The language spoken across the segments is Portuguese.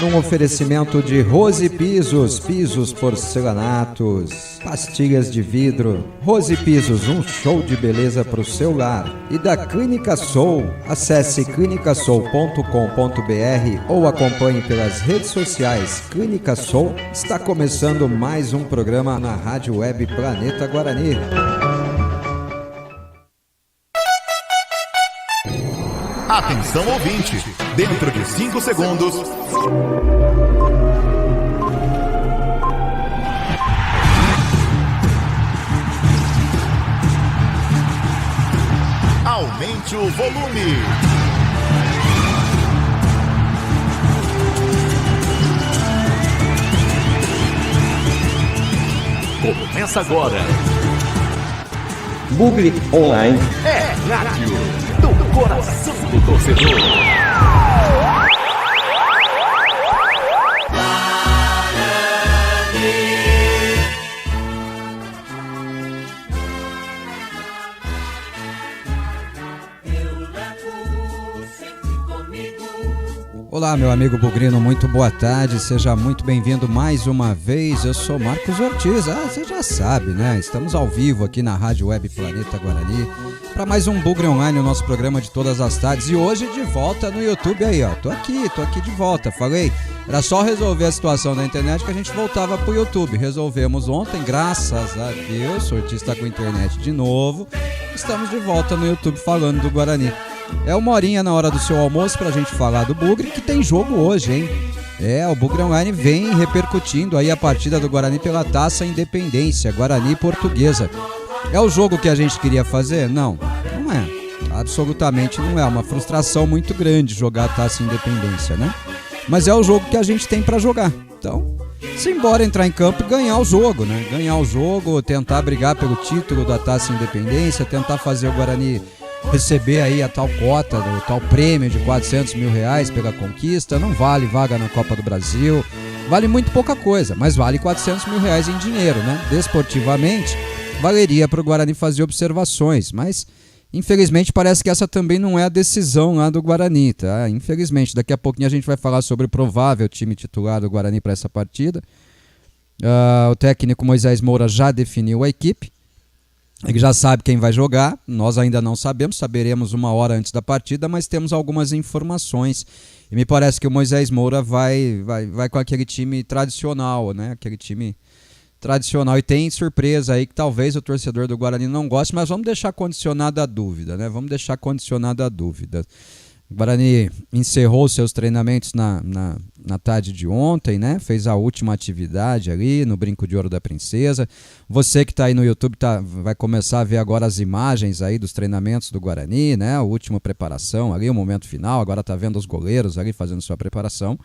Num oferecimento de Rose Pisos, pisos porcelanatos, pastilhas de vidro. Rose Pisos, um show de beleza para o seu lar. E da Clínica Soul, acesse clinicasoul.com.br ou acompanhe pelas redes sociais. Clínica Soul, está começando mais um programa na Rádio Web Planeta Guarani. Atenção ouvinte, dentro de 5 segundos... Aumente o volume. Começa agora. Bugre Online É rádio do coração do torcedor. Olá, meu amigo Bugrino, muito boa tarde, seja muito bem-vindo mais uma vez. Eu sou Marcos Ortiz, você já sabe, né? Estamos ao vivo aqui na Rádio Web Planeta Guarani para mais um Bugre Online, o nosso programa de todas as tardes. E hoje de volta no YouTube aí, ó. Tô aqui de volta. Falei, era só resolver a situação da internet que a gente voltava pro YouTube. Resolvemos ontem, graças a Deus. O Ortiz tá com a internet de novo. Estamos de volta no YouTube falando do Guarani. É uma horinha na hora do seu almoço pra gente falar do Bugre, que tem jogo hoje, hein? O Bugre Online vem repercutindo aí a partida do Guarani pela Taça Independência, Guarani Portuguesa. É o jogo que a gente queria fazer? Não é. Absolutamente não é. Uma frustração muito grande jogar a Taça Independência, né? Mas é o jogo que a gente tem pra jogar. Então, simbora entrar em campo e ganhar o jogo, né? Ganhar o jogo, tentar brigar pelo título da Taça Independência, tentar fazer o Guarani receber aí a tal cota, o tal prêmio de R$400 mil pela conquista. Não vale vaga na Copa do Brasil, vale muito pouca coisa, mas vale R$400 mil em dinheiro, né? Desportivamente, valeria para o Guarani fazer observações, mas infelizmente parece que essa também não é a decisão lá do Guarani, tá? Infelizmente, daqui a pouquinho a gente vai falar sobre o provável time titular do Guarani para essa partida. O técnico Moisés Moura já definiu a equipe. Ele já sabe quem vai jogar, nós ainda não sabemos, saberemos uma hora antes da partida, mas temos algumas informações. E me parece que o Moisés Moura vai com aquele time tradicional, né? Aquele time tradicional. E tem surpresa aí que talvez o torcedor do Guarani não goste, mas vamos deixar condicionada a dúvida, né? Vamos deixar condicionada a dúvida. O Guarani encerrou seus treinamentos na tarde de ontem, né? Fez a última atividade ali no Brinco de Ouro da Princesa. Você que está aí no YouTube vai começar a ver agora as imagens aí dos treinamentos do Guarani, né? A última preparação ali, o momento final. Agora está vendo os goleiros ali fazendo sua preparação.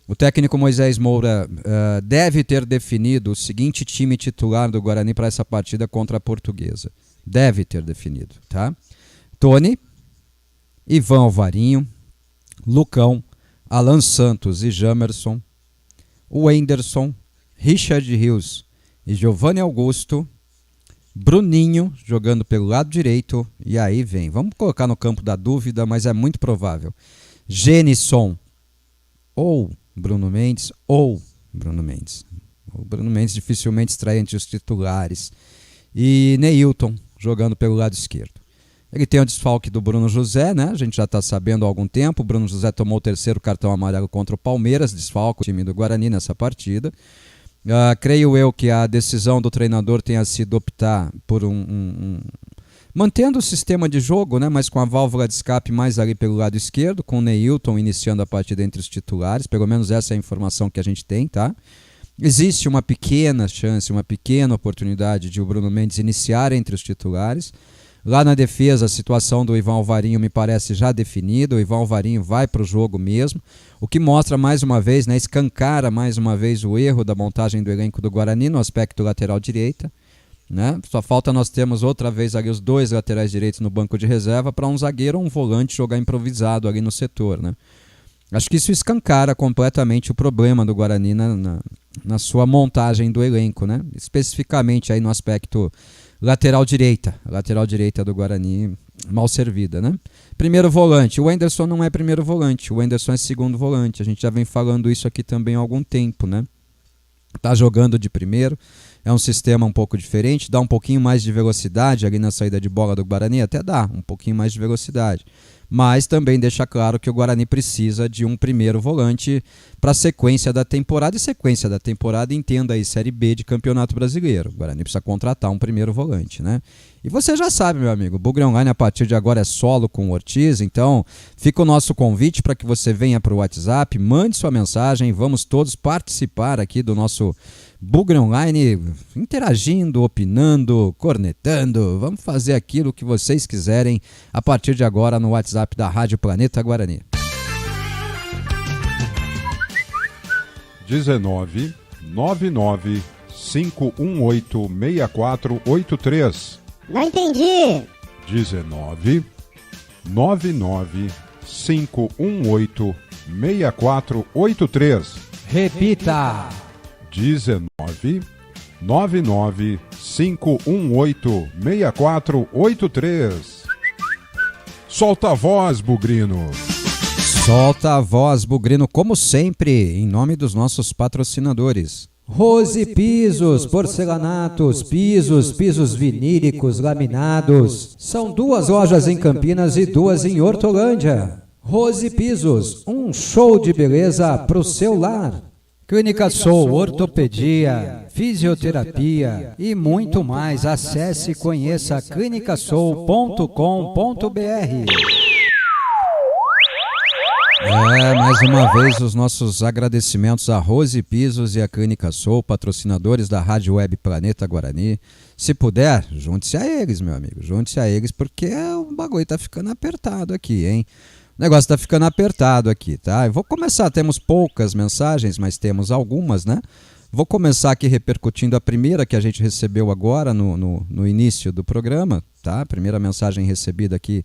O técnico Moisés Moura deve ter definido o seguinte time titular do Guarani para essa partida contra a Portuguesa. Deve ter definido, tá? Tony, Ivan Alvarinho, Lucão, Alan Santos e Jamerson, Wenderson, Richard Rios e Giovanni Augusto, Bruninho jogando pelo lado direito, e aí vem, vamos colocar no campo da dúvida, mas é muito provável, Genisson ou Bruno Mendes ou Bruno Mendes. O Bruno Mendes dificilmente extrai entre os titulares, e Neilton jogando pelo lado esquerdo. Ele tem o desfalque do Bruno José, né? A gente já está sabendo há algum tempo. O Bruno José tomou o terceiro cartão amarelo contra o Palmeiras, desfalque o time do Guarani nessa partida. Creio eu que a decisão do treinador tenha sido optar por mantendo o sistema de jogo, né? Mas com a válvula de escape mais ali pelo lado esquerdo, com o Neilton iniciando a partida entre os titulares. Pelo menos essa é a informação que a gente tem, tá? Existe uma pequena chance, uma pequena oportunidade de o Bruno Mendes iniciar entre os titulares. Lá na defesa, a situação do Ivan Alvarinho me parece já definida. O Ivan Alvarinho vai para o jogo mesmo, o que mostra mais uma vez, né, escancara mais uma vez o erro da montagem do elenco do Guarani no aspecto lateral direita, né? Só falta nós termos outra vez ali os dois laterais direitos no banco de reserva para um zagueiro ou um volante jogar improvisado ali no setor, né? Acho que isso escancara completamente o problema do Guarani na sua montagem do elenco, né? Especificamente aí no aspecto lateral direita do Guarani mal servida, né? Primeiro volante, o Wenderson não é primeiro volante, o Wenderson é segundo volante. A gente já vem falando isso aqui também há algum tempo, né? Tá jogando de primeiro, é um sistema um pouco diferente, dá um pouquinho mais de velocidade ali na saída de bola do Guarani, até dá um pouquinho mais de velocidade. Mas também deixa claro que o Guarani precisa de um primeiro volante para a sequência da temporada. E sequência da temporada, entenda aí, Série B de Campeonato Brasileiro. O Guarani precisa contratar um primeiro volante, né? E você já sabe, meu amigo, o Bugre Online a partir de agora é solo com o Ortiz. Então fica o nosso convite para que você venha para o WhatsApp, mande sua mensagem, vamos todos participar aqui do nosso Bugre Online, interagindo, opinando, cornetando. Vamos fazer aquilo que vocês quiserem a partir de agora no WhatsApp da Rádio Planeta Guarani. 19 99 518 6483. Não entendi. 19 99 518 6483. Repita. 19 99 518 6483. Solta a voz, Bugrino. Solta a voz, Bugrino, como sempre, em nome dos nossos patrocinadores. Rose Pisos, porcelanatos, pisos vinílicos, laminados. São 2 lojas em Campinas e 2 em Hortolândia. Rose Pisos, um show de beleza pro seu lar. Clínica Soul, ortopedia, fisioterapia e muito mais. Acesse e conheça clinicasoul.com.br. Mais uma vez os nossos agradecimentos a Rose Pisos e a Clínica Soul, patrocinadores da Rádio Web Planeta Guarani. Se puder, junte-se a eles, meu amigo, junte-se a eles, porque o bagulho tá ficando apertado aqui, hein? O negócio tá ficando apertado aqui, tá? Eu vou começar, temos poucas mensagens, mas temos algumas, né? Vou começar aqui repercutindo a primeira que a gente recebeu agora no início do programa, tá? A primeira mensagem recebida aqui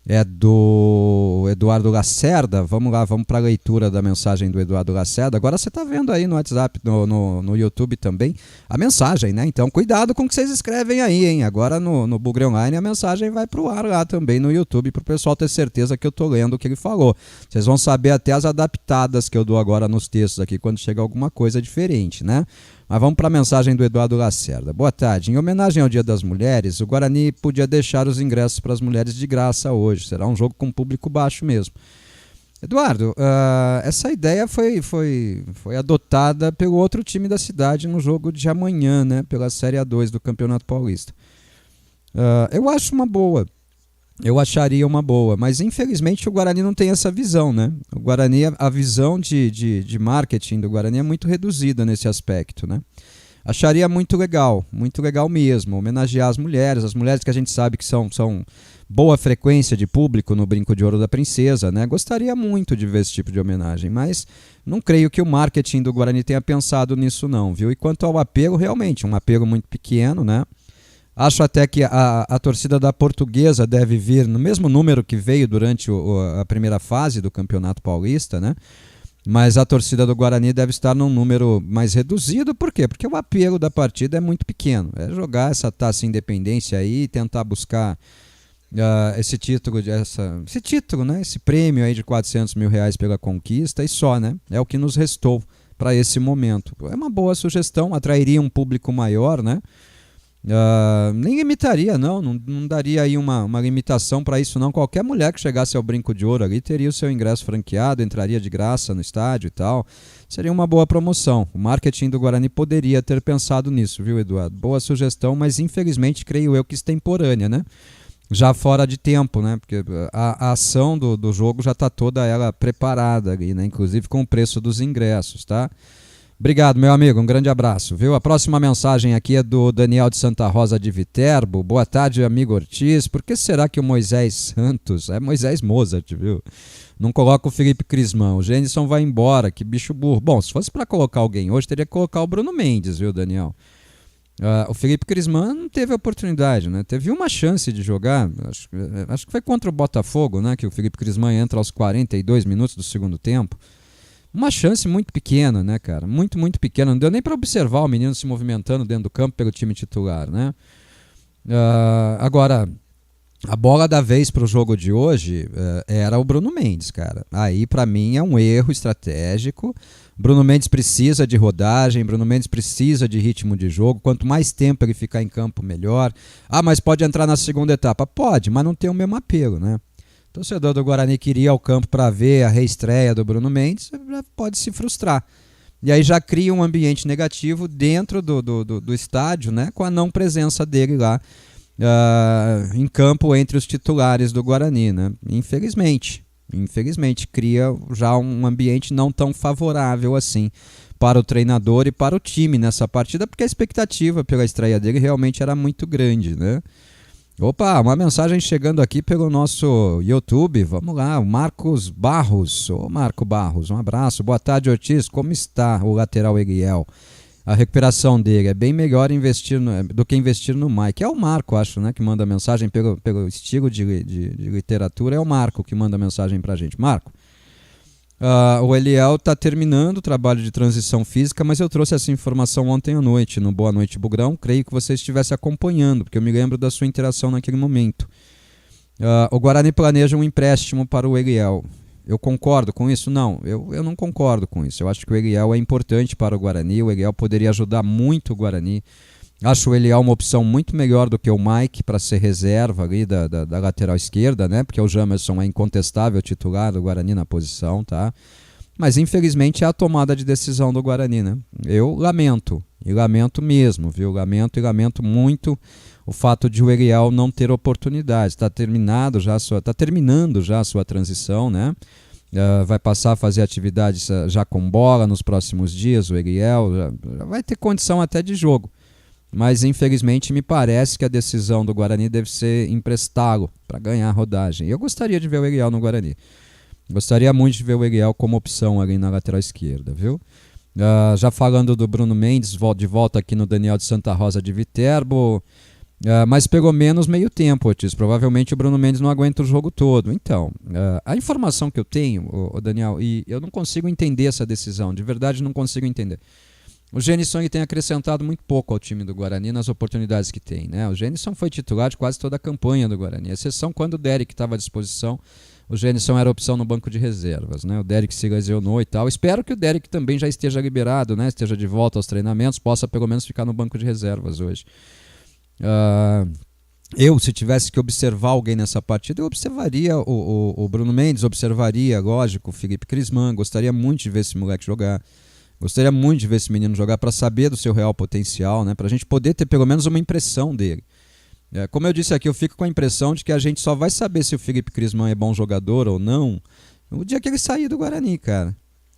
é do Eduardo Lacerda. Vamos lá, vamos para a leitura da mensagem do Eduardo Lacerda. Agora você está vendo aí no WhatsApp, no YouTube também, a mensagem, né? Então cuidado com o que vocês escrevem aí, hein? Agora no Bugre Online a mensagem vai para o ar lá também no YouTube, para o pessoal ter certeza que eu estou lendo o que ele falou. Vocês vão saber até as adaptadas que eu dou agora nos textos aqui, quando chega alguma coisa diferente, né? Mas vamos para a mensagem do Eduardo Lacerda. Boa tarde. Em homenagem ao Dia das Mulheres, o Guarani podia deixar os ingressos para as mulheres de graça hoje. Será um jogo com público baixo mesmo. Eduardo, essa ideia foi adotada pelo outro time da cidade no jogo de amanhã, né? Pela Série A2 do Campeonato Paulista. Eu acho uma boa. Eu acharia uma boa, mas infelizmente o Guarani não tem essa visão, né? O Guarani, a visão de marketing do Guarani é muito reduzida nesse aspecto, né? Acharia muito legal mesmo, homenagear as mulheres que a gente sabe que são boa frequência de público no Brinco de Ouro da Princesa, né? Gostaria muito de ver esse tipo de homenagem, mas não creio que o marketing do Guarani tenha pensado nisso não, viu? E quanto ao apelo, realmente, um apelo muito pequeno, né? Acho até que a torcida da Portuguesa deve vir no mesmo número que veio durante a primeira fase do Campeonato Paulista, né? Mas a torcida do Guarani deve estar num número mais reduzido. Por quê? Porque o apelo da partida é muito pequeno. É jogar essa Taça Independência aí e tentar buscar esse título, né? Esse prêmio aí de R$400 mil pela conquista e só, né? É o que nos restou para esse momento. É uma boa sugestão, atrairia um público maior, né? Nem limitaria, não daria aí uma limitação para isso não. Qualquer mulher que chegasse ao Brinco de Ouro ali teria o seu ingresso franqueado, entraria de graça no estádio e tal. Seria uma boa promoção. O marketing do Guarani poderia ter pensado nisso, viu, Eduardo? Boa sugestão, mas infelizmente creio eu que extemporânea, né? Já fora de tempo, né? Porque a ação do jogo já está toda ela preparada ali, né? Inclusive com o preço dos ingressos, tá? Obrigado, meu amigo, um grande abraço, viu? A próxima mensagem aqui é do Daniel de Santa Rosa de Viterbo. Boa tarde, amigo Ortiz. Por que será que o Moisés Santos, é Moisés Mozart, viu? Não coloca o Felipe Crismão. O Gênison vai embora, que bicho burro. Bom, se fosse para colocar alguém hoje, teria que colocar o Bruno Mendes, viu, Daniel? O Felipe Crismão não teve oportunidade, né? Teve uma chance de jogar, acho que foi contra o Botafogo, né? Que o Felipe Crismão entra aos 42 minutos do segundo tempo. Uma chance muito pequena, né, cara? Muito, muito pequena. Não deu nem para observar o menino se movimentando dentro do campo pelo time titular, né? Agora, A bola da vez para o jogo de hoje era o Bruno Mendes, cara. Aí, para mim, é um erro estratégico. Bruno Mendes precisa de rodagem, Bruno Mendes precisa de ritmo de jogo. Quanto mais tempo ele ficar em campo, melhor. Ah, mas pode entrar na segunda etapa? Pode, mas não tem o mesmo apelo, né? O torcedor do Guarani que iria ao campo para ver a reestreia do Bruno Mendes pode se frustrar. E aí já cria um ambiente negativo dentro do estádio, né? Com a não presença dele lá em campo entre os titulares do Guarani, né? Infelizmente cria já um ambiente não tão favorável assim para o treinador e para o time nessa partida, porque a expectativa pela estreia dele realmente era muito grande, né? Opa, uma mensagem chegando aqui pelo nosso YouTube, vamos lá, o Marcos Barros. Ô Marco Barros, um abraço, boa tarde Ortiz, como está o lateral Eguiel? A recuperação dele é bem melhor do que investir no Mike. É o Marco, acho, né, que manda mensagem pelo estilo de literatura. É o Marco que manda mensagem pra gente. Marco, o Eliel está terminando o trabalho de transição física, mas eu trouxe essa informação ontem à noite, no Boa Noite Bugrão. Creio que você estivesse acompanhando, porque eu me lembro da sua interação naquele momento. O Guarani planeja um empréstimo para o Eliel. Eu concordo com isso? Não, eu não concordo com isso. Eu acho que o Eliel é importante para o Guarani. O Eliel poderia ajudar muito o Guarani. Acho o Eliel uma opção muito melhor do que o Mike para ser reserva ali da lateral esquerda, né? Porque o Jamerson é incontestável titular do Guarani na posição, tá? Mas infelizmente é a tomada de decisão do Guarani, né? Eu lamento, e lamento mesmo, viu? Lamento muito o fato de o Eliel não ter oportunidade. Está terminando já a sua transição, né? Vai passar a fazer atividades já com bola nos próximos dias, o Eliel já vai ter condição até de jogo. Mas infelizmente me parece que a decisão do Guarani deve ser emprestá-lo para ganhar rodagem. Eu gostaria de ver o Eliel no Guarani. Gostaria muito de ver o Eliel como opção ali na lateral esquerda, viu? Já falando do Bruno Mendes, de volta aqui no Daniel de Santa Rosa de Viterbo, mas pelo menos meio tempo, Ortiz. Provavelmente o Bruno Mendes não aguenta o jogo todo. Então, a informação que eu tenho, Daniel, e eu não consigo entender essa decisão, de verdade não consigo entender. O Genison tem acrescentado muito pouco ao time do Guarani nas oportunidades que tem, né? O Genison foi titular de quase toda a campanha do Guarani, exceção quando o Derek estava à disposição. O Genison era opção no banco de reservas, né? O Derek se lesionou e tal. Espero que o Derek também já esteja liberado, né? Esteja de volta aos treinamentos, possa pelo menos ficar no banco de reservas hoje. Eu, se tivesse que observar alguém nessa partida, eu observaria o Bruno Mendes, observaria, lógico, o Felipe Crisman. Gostaria muito de ver esse moleque jogar. Gostaria muito de ver esse menino jogar para saber do seu real potencial, né? Para a gente poder ter pelo menos uma impressão dele. Como eu disse aqui, eu fico com a impressão de que a gente só vai saber se o Felipe Crisman é bom jogador ou não no dia que ele sair do Guarani, cara.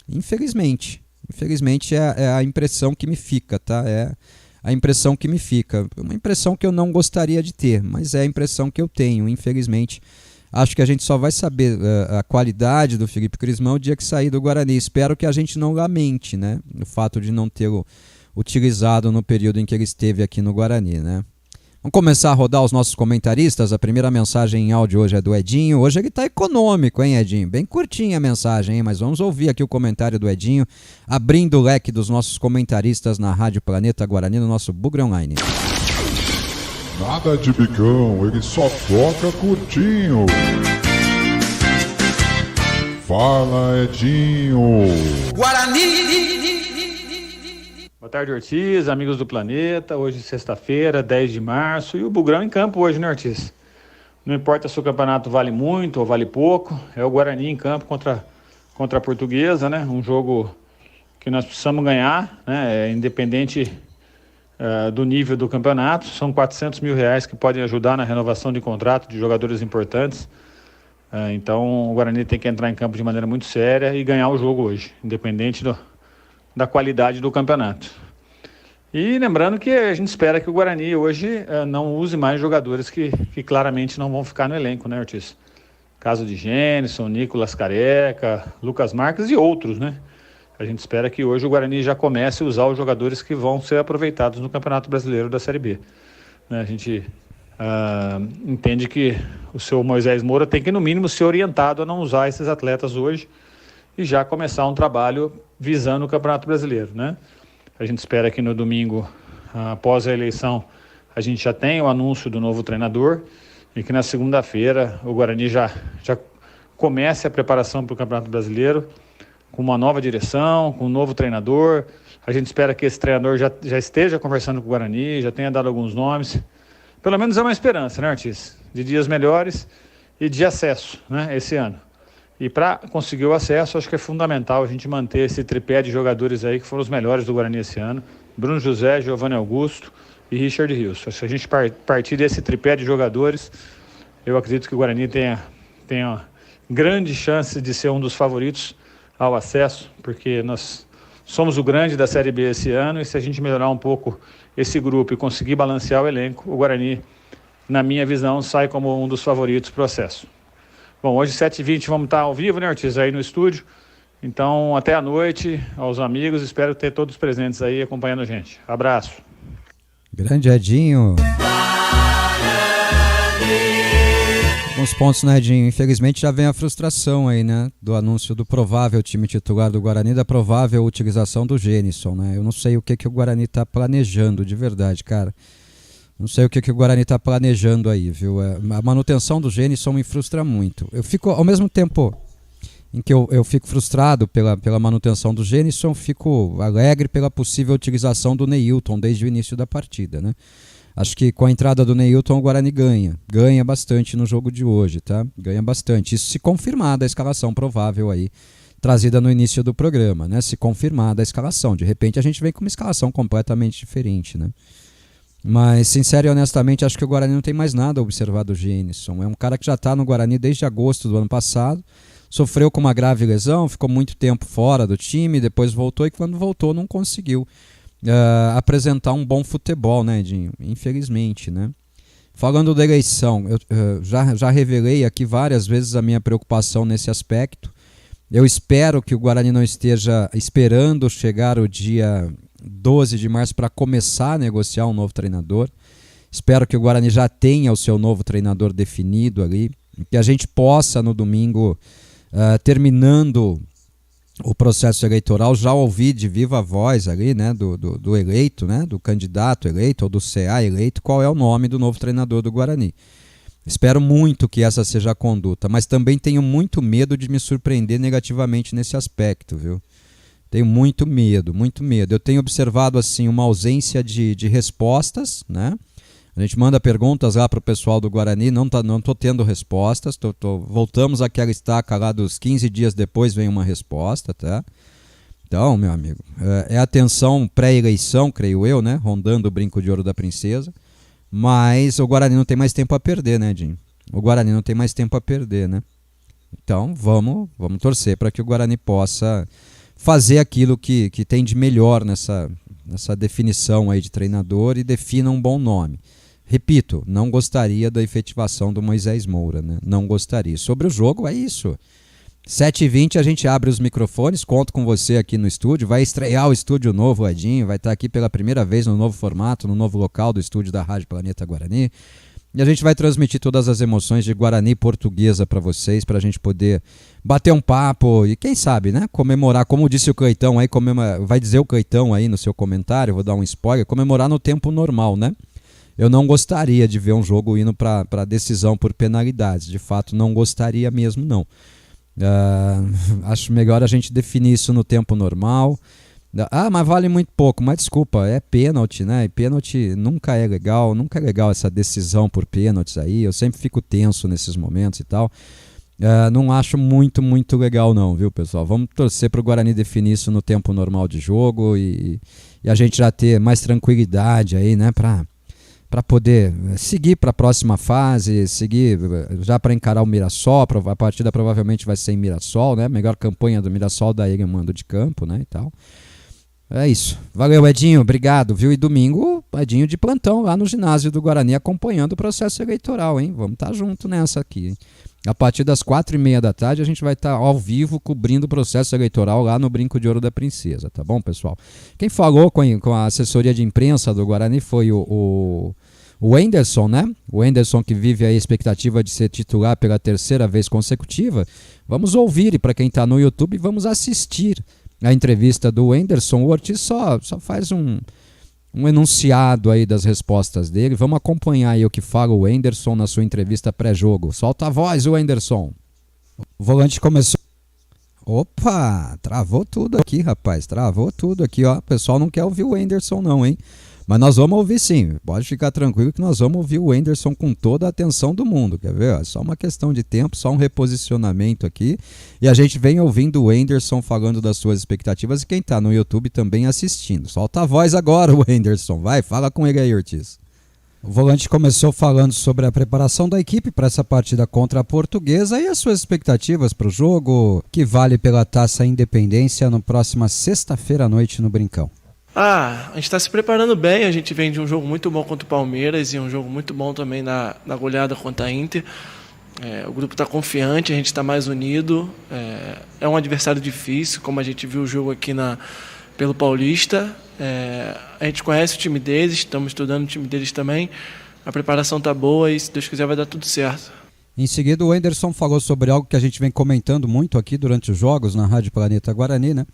Infelizmente. Infelizmente é a impressão que me fica, tá? É a impressão que me fica. Uma impressão que eu não gostaria de ter, mas é a impressão que eu tenho, infelizmente. Acho que a gente só vai saber a qualidade do Felipe Crisman o dia que sair do Guarani. Espero que a gente não lamente, né, o fato de não tê-lo utilizado no período em que ele esteve aqui no Guarani, né? Vamos começar a rodar os nossos comentaristas. A primeira mensagem em áudio hoje é do Edinho. Hoje ele está econômico, hein, Edinho? Bem curtinha a mensagem, hein? Mas vamos ouvir aqui o comentário do Edinho, abrindo o leque dos nossos comentaristas na Rádio Planeta Guarani, no nosso Bugre Online. Nada de bicão, ele só toca curtinho. Fala, Edinho. Guarani! Boa tarde, Ortiz, amigos do Planeta. Hoje, sexta-feira, 10 de março. E o Bugrão em campo hoje, né, Ortiz? Não importa se o campeonato vale muito ou vale pouco. É o Guarani em campo contra a Portuguesa, né? Um jogo que nós precisamos ganhar, né? Independente do nível do campeonato. São R$400 mil que podem ajudar na renovação de contrato de jogadores importantes. Então, o Guarani tem que entrar em campo de maneira muito séria e ganhar o jogo hoje, independente da qualidade do campeonato. E lembrando que a gente espera que o Guarani hoje não use mais jogadores que claramente não vão ficar no elenco, né, Ortiz? Caso de Genison, Nicolas Careca, Lucas Marques e outros, né? A gente espera que hoje o Guarani já comece a usar os jogadores que vão ser aproveitados no Campeonato Brasileiro da Série B. A gente entende que o seu Moisés Moura tem que, no mínimo, ser orientado a não usar esses atletas hoje e já começar um trabalho visando o Campeonato Brasileiro, né? A gente espera que no domingo, após a eleição, a gente já tenha o anúncio do novo treinador e que na segunda-feira o Guarani já comece a preparação para o Campeonato Brasileiro com uma nova direção, com um novo treinador. A gente espera que esse treinador já esteja conversando com o Guarani, já tenha dado alguns nomes. Pelo menos é uma esperança, né, Ortiz? De dias melhores e de acesso, né, esse ano. E para conseguir o acesso, acho que é fundamental a gente manter esse tripé de jogadores aí que foram os melhores do Guarani esse ano. Bruno José, Giovanni Augusto e Richard Rios. Se a gente partir desse tripé de jogadores, eu acredito que o Guarani tenha grande chance de ser um dos favoritos ao acesso, porque nós somos o grande da Série B esse ano, e se a gente melhorar um pouco esse grupo e conseguir balancear o elenco, o Guarani, na minha visão, sai como um dos favoritos para o acesso. Bom, hoje 7h20 vamos estar ao vivo, né, Ortiz, aí no estúdio. Então, até a noite, aos amigos, espero ter todos presentes aí acompanhando a gente. Abraço. Grande Edinho. Alguns pontos, né, Edinho? Infelizmente já vem a frustração aí, né, do anúncio do provável time titular do Guarani, da provável utilização do Gênison, né? Eu não sei o que o Guarani tá planejando, de verdade, cara. Não sei o que o Guarani tá planejando aí, viu? A manutenção do Gênison me frustra muito. Eu fico, ao mesmo tempo em que eu fico frustrado pela manutenção do Gênison, fico alegre pela possível utilização do Neilton desde o início da partida, né? Acho que com a entrada do Neilton o Guarani ganha bastante no jogo de hoje, tá? Ganha bastante. Isso se confirmar da escalação provável aí, trazida no início do programa, né? Se confirmar da escalação. De repente a gente vem com uma escalação completamente diferente, né? Mas, sincero e honestamente, acho que o Guarani não tem mais nada a observar do Gênison. É um cara que já está no Guarani desde agosto do ano passado, sofreu com uma grave lesão, ficou muito tempo fora do time, depois voltou e quando voltou não conseguiu apresentar um bom futebol, né, Edinho? Infelizmente, né? Falando da eleição, eu já revelei aqui várias vezes a minha preocupação nesse aspecto. Eu espero que o Guarani não esteja esperando chegar o dia 12 de março para começar a negociar um novo treinador. Espero que o Guarani já tenha o seu novo treinador definido ali, que a gente possa no domingo, terminando o processo eleitoral, já ouvir de viva voz ali, né, do eleito, né, do candidato eleito ou do CA eleito, qual é o nome do novo treinador do Guarani. Espero muito que essa seja a conduta, mas também tenho muito medo de me surpreender negativamente nesse aspecto, viu? Tenho muito medo, muito medo. Eu tenho observado assim uma ausência de respostas, né? A gente manda perguntas lá para o pessoal do Guarani, não tô tendo respostas. Voltamos àquela estaca lá dos 15 dias depois vem uma resposta, tá? Então, meu amigo, é a tensão pré-eleição, creio eu, né? Rondando o brinco de ouro da princesa. Mas o Guarani não tem mais tempo a perder, né, Dinho? O Guarani não tem mais tempo a perder, né? Então, vamos torcer para que o Guarani possa fazer aquilo que tem de melhor nessa definição aí de treinador e defina um bom nome. Repito, não gostaria da efetivação do Moisés Moura, né? Não gostaria. Sobre o jogo, é isso. 7h20 a gente abre os microfones, conto com você aqui no estúdio, vai estrear o estúdio novo, Edinho, vai estar aqui pela primeira vez no novo formato, no novo local do estúdio da Rádio Planeta Guarani. E a gente vai transmitir todas as emoções de Guarani Portuguesa para vocês, para a gente poder bater um papo e quem sabe, né, comemorar, como disse o Caetão aí, vai dizer o Caetão aí no seu comentário, vou dar um spoiler, comemorar no tempo normal, né? Eu não gostaria de ver um jogo indo para decisão por penalidades, de fato não gostaria mesmo não. Acho melhor a gente definir isso no tempo normal. Mas vale muito pouco, mas desculpa, é pênalti, né? E pênalti nunca é legal essa decisão por pênaltis aí, eu sempre fico tenso nesses momentos e tal. Não acho muito legal não, viu, pessoal? Vamos torcer para o Guarani definir isso no tempo normal de jogo e a gente já ter mais tranquilidade aí, né, para poder seguir para a próxima fase, seguir já para encarar o Mirassol. A partida provavelmente vai ser em Mirassol, né? Melhor campanha do Mirassol da ele mando de campo, né, e tal. É isso. Valeu, Edinho. Obrigado, viu? E domingo, Edinho de plantão lá no ginásio do Guarani acompanhando o processo eleitoral, hein? Vamos estar junto nessa aqui, hein? A partir das 4h30 da tarde a gente vai estar ao vivo cobrindo o processo eleitoral lá no Brinco de Ouro da Princesa, tá bom, pessoal? Quem falou com a assessoria de imprensa do Guarani foi o Wenderson, né? O Wenderson que vive a expectativa de ser titular pela terceira vez consecutiva. Vamos ouvir, e para quem está no YouTube, vamos assistir a entrevista do Wenderson. O Ortiz só faz um enunciado aí das respostas dele. Vamos acompanhar aí o que fala o Wenderson na sua entrevista pré-jogo. Solta a voz, Wenderson. O volante começou... Opa, travou tudo aqui, rapaz. Travou tudo aqui, ó. O pessoal não quer ouvir o Wenderson não, hein? Mas nós vamos ouvir sim. Pode ficar tranquilo que nós vamos ouvir o Wenderson com toda a atenção do mundo. Quer ver? É só uma questão de tempo, só um reposicionamento aqui. E a gente vem ouvindo o Wenderson falando das suas expectativas e quem está no YouTube também assistindo. Solta a voz agora, o Wenderson. Vai, fala com ele aí, Ortiz. O volante começou falando sobre a preparação da equipe para essa partida contra a Portuguesa e as suas expectativas para o jogo que vale pela Taça Independência no próxima sexta-feira à noite no Brincão. A gente está se preparando bem, a gente vem de um jogo muito bom contra o Palmeiras e um jogo muito bom também na goleada contra a Inter. O grupo está confiante, a gente está mais unido, é um adversário difícil, como a gente viu o jogo aqui pelo Paulista. A gente conhece o time deles, estamos estudando o time deles também, a preparação está boa e se Deus quiser vai dar tudo certo. Em seguida o Wenderson falou sobre algo que a gente vem comentando muito aqui durante os jogos na Rádio Planeta Guarani, né?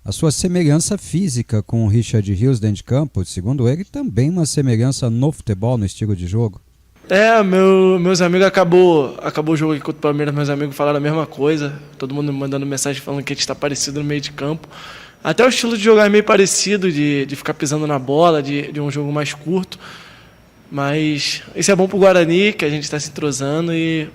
A sua semelhança física com o Richard Rios dentro de campo, segundo ele, também uma semelhança no futebol, no estilo de jogo. Meus amigos acabou o jogo aqui contra o Palmeiras, meus amigos falaram a mesma coisa, todo mundo me mandando mensagem falando que a gente está parecido no meio de campo. Até o estilo de jogar é meio parecido, de ficar pisando na bola, de um jogo mais curto. Mas isso é bom pro Guarani, que a gente está se entrosando e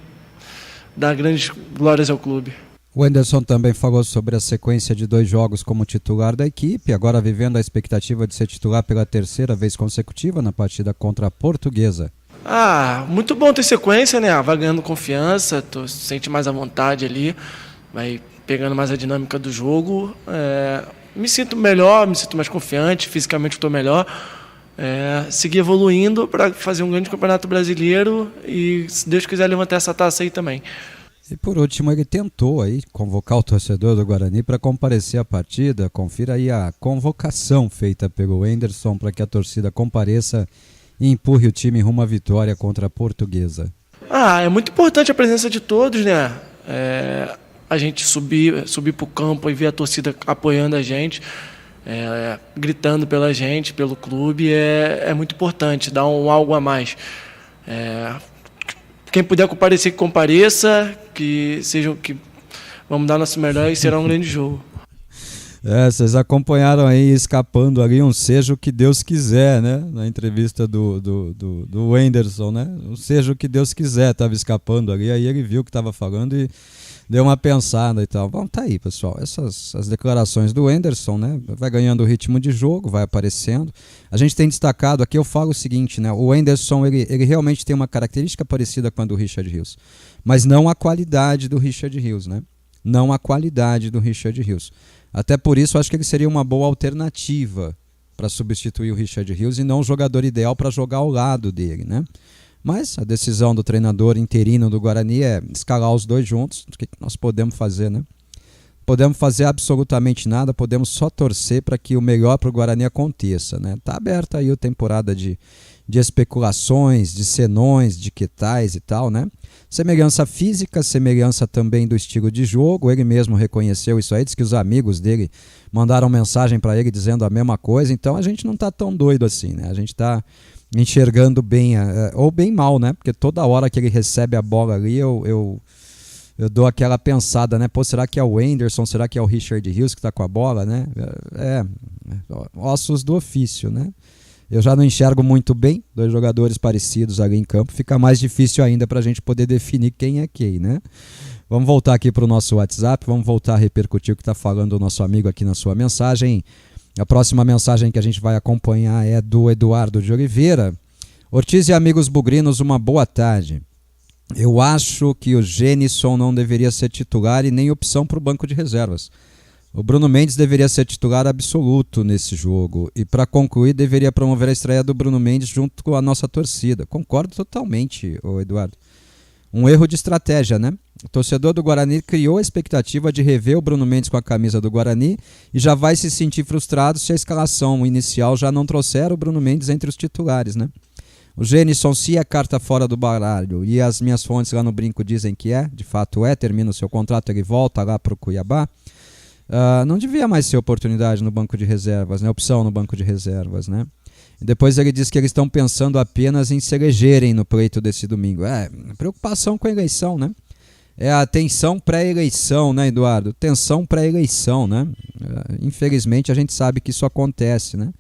dá grandes glórias ao clube. O Wenderson também falou sobre a sequência de 2 jogos como titular da equipe, agora vivendo a expectativa de ser titular pela 3ª vez consecutiva na partida contra a Portuguesa. Muito bom ter sequência, né? Vai ganhando confiança, sente mais à vontade ali, vai pegando mais a dinâmica do jogo. Me sinto melhor, me sinto mais confiante, fisicamente estou melhor. Seguir evoluindo para fazer um grande campeonato brasileiro e, se Deus quiser, levantar essa taça aí também. E por último, ele tentou aí convocar o torcedor do Guarani para comparecer à partida. Confira aí a convocação feita pelo Wenderson para que a torcida compareça e empurre o time rumo à vitória contra a Portuguesa. É muito importante a presença de todos, né? A gente subir para o campo e ver a torcida apoiando a gente, gritando pela gente, pelo clube, é muito importante, dá algo a mais. Quem puder comparecer, que compareça, que vamos dar nosso melhor e será um grande jogo. Vocês acompanharam aí escapando ali um seja o que Deus quiser, né? Na entrevista do Wenderson, né? Um seja o que Deus quiser, estava escapando ali, aí ele viu o que estava falando e deu uma pensada e tal. Bom, tá aí, pessoal. As declarações do Wenderson, né? Vai ganhando o ritmo de jogo, vai aparecendo. A gente tem destacado aqui, eu falo o seguinte, né? O Wenderson, ele realmente tem uma característica parecida com a do Richard Rios, mas não a qualidade do Richard Rios, né? Não a qualidade do Richard Rios. Até por isso, eu acho que ele seria uma boa alternativa para substituir o Richard Rios e não o jogador ideal para jogar ao lado dele, né? Mas a decisão do treinador interino do Guarani é escalar os dois juntos. O que nós podemos fazer, né? Podemos fazer absolutamente nada, podemos só torcer para que o melhor para o Guarani aconteça, né? Tá aberta aí a temporada de especulações, de senões, de que tais e tal, né? Semelhança física, semelhança também do estilo de jogo, ele mesmo reconheceu isso aí, diz que os amigos dele mandaram mensagem para ele dizendo a mesma coisa, então a gente não tá tão doido assim, né? A gente tá enxergando bem, ou bem mal, né? Porque toda hora que ele recebe a bola ali, eu dou aquela pensada, né? Pô, será que é o Wenderson? Será que é o Richard Rios que tá com a bola, né? Ossos do ofício, né? Eu já não enxergo muito bem 2 jogadores parecidos ali em campo. Fica mais difícil ainda para a gente poder definir quem é quem, né? Vamos voltar aqui para o nosso WhatsApp. Vamos voltar a repercutir o que está falando o nosso amigo aqui na sua mensagem. A próxima mensagem que a gente vai acompanhar é do Eduardo de Oliveira. Ortiz e amigos bugrinos, uma boa tarde. Eu acho que o Genison não deveria ser titular e nem opção para o banco de reservas. O Bruno Mendes deveria ser titular absoluto nesse jogo. E para concluir, deveria promover a estreia do Bruno Mendes junto com a nossa torcida. Concordo totalmente, Eduardo. Um erro de estratégia, né? O torcedor do Guarani criou a expectativa de rever o Bruno Mendes com a camisa do Guarani e já vai se sentir frustrado se a escalação inicial já não trouxer o Bruno Mendes entre os titulares, né? O Genison, se é carta fora do baralho, e as minhas fontes lá no Brinco dizem que de fato termina o seu contrato, ele volta lá para o Cuiabá. Não devia mais ser oportunidade no banco de reservas, né? Opção no banco de reservas, né? Depois ele diz que eles estão pensando apenas em se elegerem no pleito desse domingo. Preocupação com a eleição, né? É a tensão pré-eleição, né, Eduardo? Tensão pré-eleição, né? Infelizmente a gente sabe que isso acontece, né?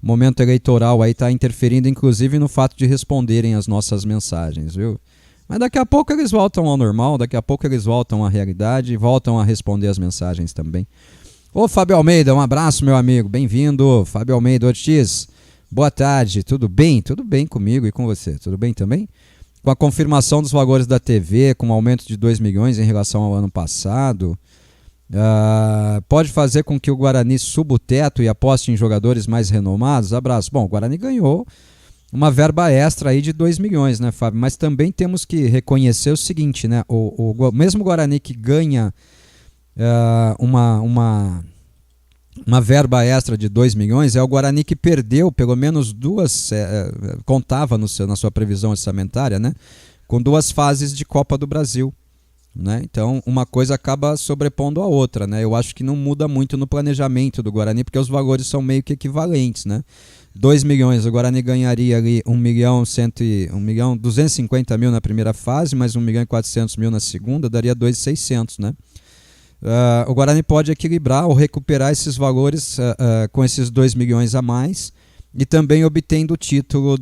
O momento eleitoral aí está interferindo, inclusive, no fato de responderem as nossas mensagens, viu? Mas daqui a pouco eles voltam ao normal, daqui a pouco eles voltam à realidade e voltam a responder as mensagens também. Ô, Fábio Almeida, um abraço, meu amigo. Bem-vindo, Fábio Almeida Ortiz. Boa tarde, tudo bem? Tudo bem comigo e com você? Tudo bem também? Com a confirmação dos valores da TV, com um aumento de 2 milhões em relação ao ano passado, pode fazer com que o Guarani suba o teto e aposte em jogadores mais renomados? Abraço. Bom, o Guarani ganhou uma verba extra aí de 2 milhões, né, Fábio? Mas também temos que reconhecer o seguinte, né? O mesmo Guarani que ganha uma verba extra de 2 milhões, é o Guarani que perdeu pelo menos duas, contava na sua previsão orçamentária, né, com 2 fases de Copa do Brasil, né? Então uma coisa acaba sobrepondo a outra, né? Eu acho que não muda muito no planejamento do Guarani, porque os valores são meio que equivalentes, né? 2 milhões, o Guarani ganharia ali 1.250.000 na primeira fase, mais 1.400.000 na segunda, daria 2.600.000, né? O Guarani pode equilibrar ou recuperar esses valores com esses 2 milhões a mais e também obtendo o título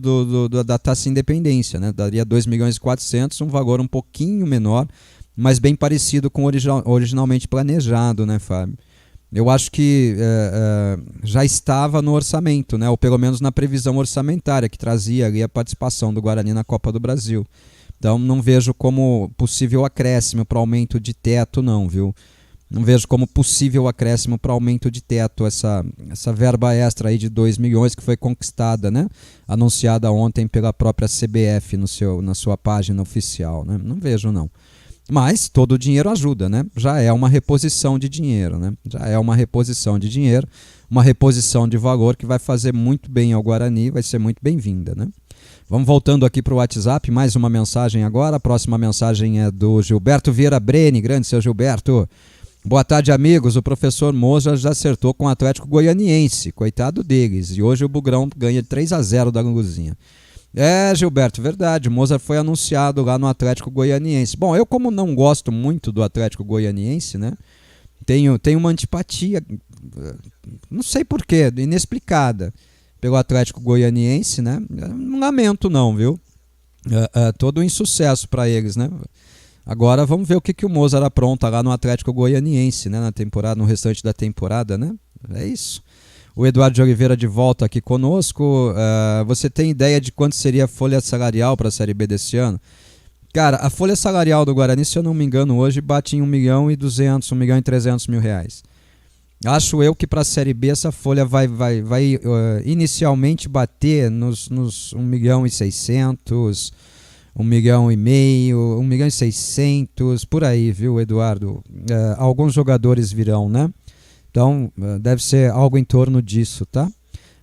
da Taça Independência, né? Daria 2.400.000, um valor um pouquinho menor, mas bem parecido com o originalmente planejado, né, Fábio? Eu acho que já estava no orçamento, né? Ou pelo menos na previsão orçamentária que trazia ali a participação do Guarani na Copa do Brasil. Então não vejo como possível acréscimo para aumento de teto, não, viu? Não vejo como possível acréscimo para aumento de teto essa verba extra aí de 2 milhões que foi conquistada, né? Anunciada ontem pela própria CBF na sua página oficial, né? Não vejo, não. Mas todo o dinheiro ajuda, né? Já é uma reposição de dinheiro, né? Já é uma reposição de dinheiro, uma reposição de valor que vai fazer muito bem ao Guarani, vai ser muito bem-vinda, né? Vamos voltando aqui para o WhatsApp, mais uma mensagem agora. A próxima mensagem é do Gilberto Vieira Breni, grande seu Gilberto. Boa tarde, amigos. O professor Moza já acertou com o Atlético Goianiense, coitado deles. E hoje o Bugrão ganha 3-0 da Luzinha. Gilberto, verdade. O Moza foi anunciado lá no Atlético Goianiense. Bom, eu como não gosto muito do Atlético Goianiense, né? Tenho uma antipatia, não sei porquê, inexplicada, pelo Atlético Goianiense, né? Não lamento não, viu? Todo um insucesso para eles, né? Agora vamos ver o que o Mozart apronta lá no Atlético Goianiense, né? No restante da temporada, né? É isso. O Eduardo de Oliveira de volta aqui conosco. Você tem ideia de quanto seria a folha salarial para a Série B desse ano? Cara, a folha salarial do Guarani, se eu não me engano, hoje bate em 1.200.000, 1.300.000 reais. Acho eu que para a Série B essa folha vai inicialmente bater nos 1.600.000, 1,5 milhão, 1.600.000, por aí, viu, Eduardo? Alguns jogadores virão, né? Então, deve ser algo em torno disso, tá?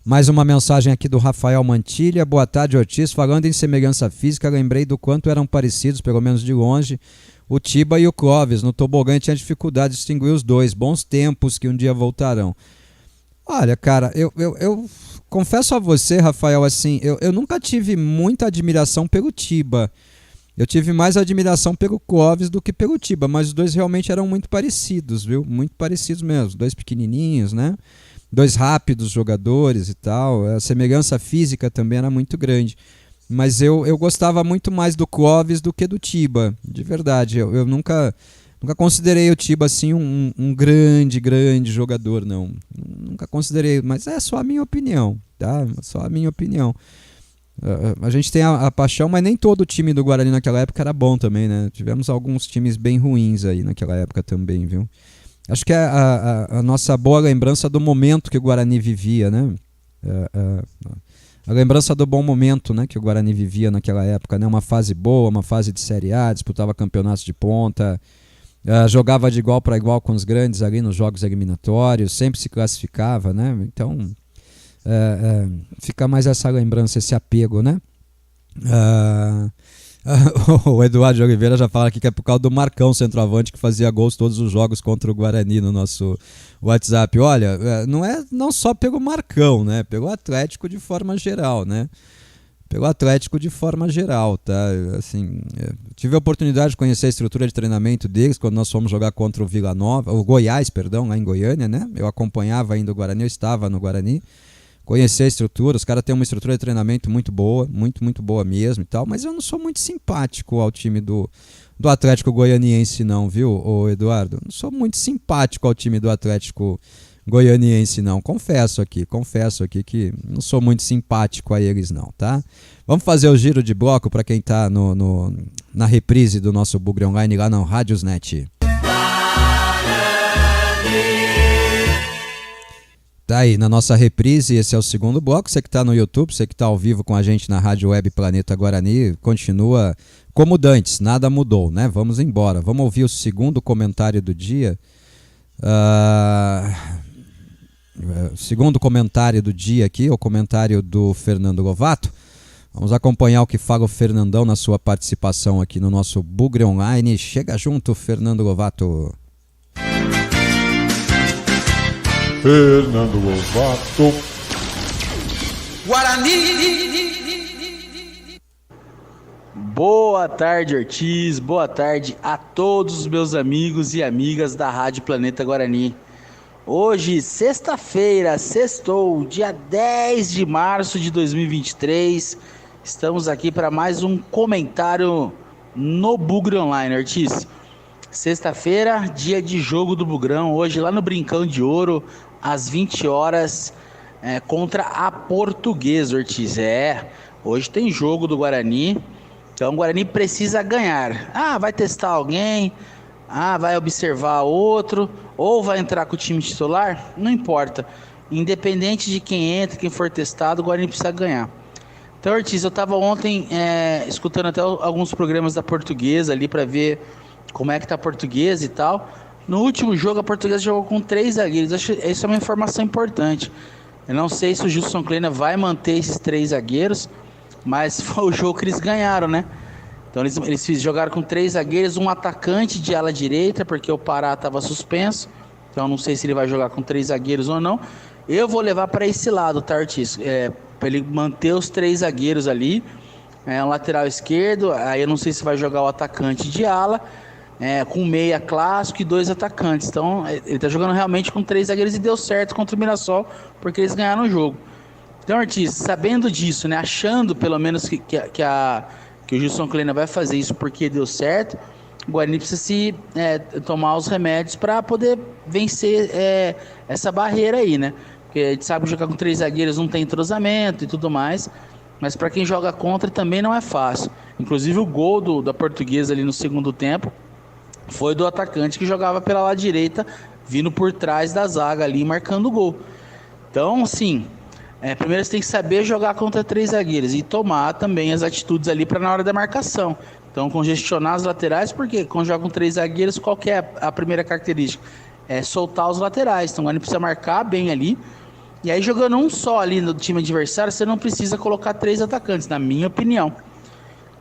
Mais uma mensagem aqui do Rafael Mantilha. Boa tarde, Ortiz. Falando em semelhança física, lembrei do quanto eram parecidos, pelo menos de longe, o Tiba e o Clóvis. No tobogã tinha dificuldade de distinguir os dois. Bons tempos que um dia voltarão. Olha, cara, eu confesso a você, Rafael, assim, eu nunca tive muita admiração pelo Tiba. Eu tive mais admiração pelo Clóvis do que pelo Tiba, mas os dois realmente eram muito parecidos, viu? Muito parecidos mesmo. Dois pequenininhos, né? Dois rápidos jogadores e tal. A semelhança física também era muito grande. Mas eu gostava muito mais do Clóvis do que do Tiba, de verdade. Eu nunca considerei o Tiba assim um grande jogador, não. Nunca considerei, mas é só a minha opinião, tá? Só a minha opinião. A gente tem a paixão, mas nem todo o time do Guarani naquela época era bom também, né? Tivemos alguns times bem ruins aí naquela época também, viu? Acho que é a nossa boa lembrança do momento que o Guarani vivia, né? A lembrança do bom momento, né, que o Guarani vivia naquela época, né? Uma fase boa, uma fase de Série A, disputava campeonatos de ponta, jogava de igual para igual com os grandes ali nos jogos eliminatórios, sempre se classificava, né? Então fica mais essa lembrança, esse apego, né? O Eduardo Oliveira já fala aqui que é por causa do Marcão, centroavante, que fazia gols todos os jogos contra o Guarani no nosso WhatsApp. Olha, não só pelo Marcão, né? Pelo Atlético de forma geral, né? Pelo Atlético de forma geral, tá? Assim, tive a oportunidade de conhecer a estrutura de treinamento deles quando nós fomos jogar contra o Goiás, lá em Goiânia, né? Eu acompanhava ainda o Guarani, eu estava no Guarani. Conhecer a estrutura, os caras têm uma estrutura de treinamento muito boa, muito boa mesmo e tal, mas eu não sou muito simpático ao time do Atlético Goianiense não, viu, ô Eduardo? Não sou muito simpático ao time do Atlético Goianiense não, confesso aqui que não sou muito simpático a eles não, tá? Vamos fazer o giro de bloco para quem tá na reprise do nosso Bugre Online lá no Radiosnet. Tá aí, na nossa reprise, esse é o segundo bloco. Você que está no YouTube, você que está ao vivo com a gente na Rádio Web Planeta Guarani, continua como dantes, nada mudou, né? Vamos embora. Vamos ouvir o segundo comentário do dia. Segundo comentário do dia aqui, o comentário do Fernando Lovato. Vamos acompanhar o que fala o Fernandão na sua participação aqui no nosso Bugre Online. Chega junto, Fernando Lovato. Fernando Lovato. Guarani. Boa tarde, Ortiz. Boa tarde a todos os meus amigos e amigas da Rádio Planeta Guarani. Hoje, sexta-feira, sextou, dia 10 de março de 2023. Estamos aqui para mais um comentário no Bugre Online, Ortiz. Sexta-feira, dia de jogo do Bugrão, hoje lá no Brincão de Ouro, às 20 horas, contra a Portuguesa, Ortiz. Hoje tem jogo do Guarani, então o Guarani precisa ganhar. Vai testar alguém, vai observar outro, ou vai entrar com o time titular, não importa. Independente de quem entra, quem for testado, o Guarani precisa ganhar. Então, Ortiz, eu estava ontem escutando até alguns programas da Portuguesa ali para ver como é que tá a Portuguesa e tal. No último jogo, a Portuguesa jogou com 3 zagueiros. Acho que isso é uma informação importante. Eu não sei se o Gilson Kleina vai manter esses 3 zagueiros, mas foi o jogo que eles ganharam, né? Então eles jogaram com 3 zagueiros, um atacante de ala direita, porque o Pará estava suspenso. Então não sei se ele vai jogar com 3 zagueiros ou não. Eu vou levar para esse lado, tá, Ortiz? Para ele manter os 3 zagueiros ali. Um lateral esquerdo, aí eu não sei se vai jogar o atacante de ala. Com meia clássico e 2 atacantes. Então ele está jogando realmente com 3 zagueiros e deu certo contra o Mirassol, porque eles ganharam o jogo. Então, Ortiz, sabendo disso, né, achando pelo menos que o Gilson Kleina vai fazer isso porque deu certo, o Guarani precisa tomar os remédios para poder vencer essa barreira aí, né? Porque a gente sabe que jogar com 3 zagueiros não tem entrosamento e tudo mais, mas para quem joga contra também não é fácil. Inclusive o gol da Portuguesa ali no segundo tempo foi do atacante que jogava pela lá direita, vindo por trás da zaga ali, marcando o gol. Então, assim, primeiro você tem que saber jogar contra 3 zagueiros e tomar também as atitudes ali para na hora da marcação. Então, congestionar as laterais, porque quando joga com 3 zagueiros, qual que é a primeira característica? É soltar os laterais. Então, a gente precisa marcar bem ali. E aí, jogando um só ali no time adversário, você não precisa colocar 3 atacantes, na minha opinião.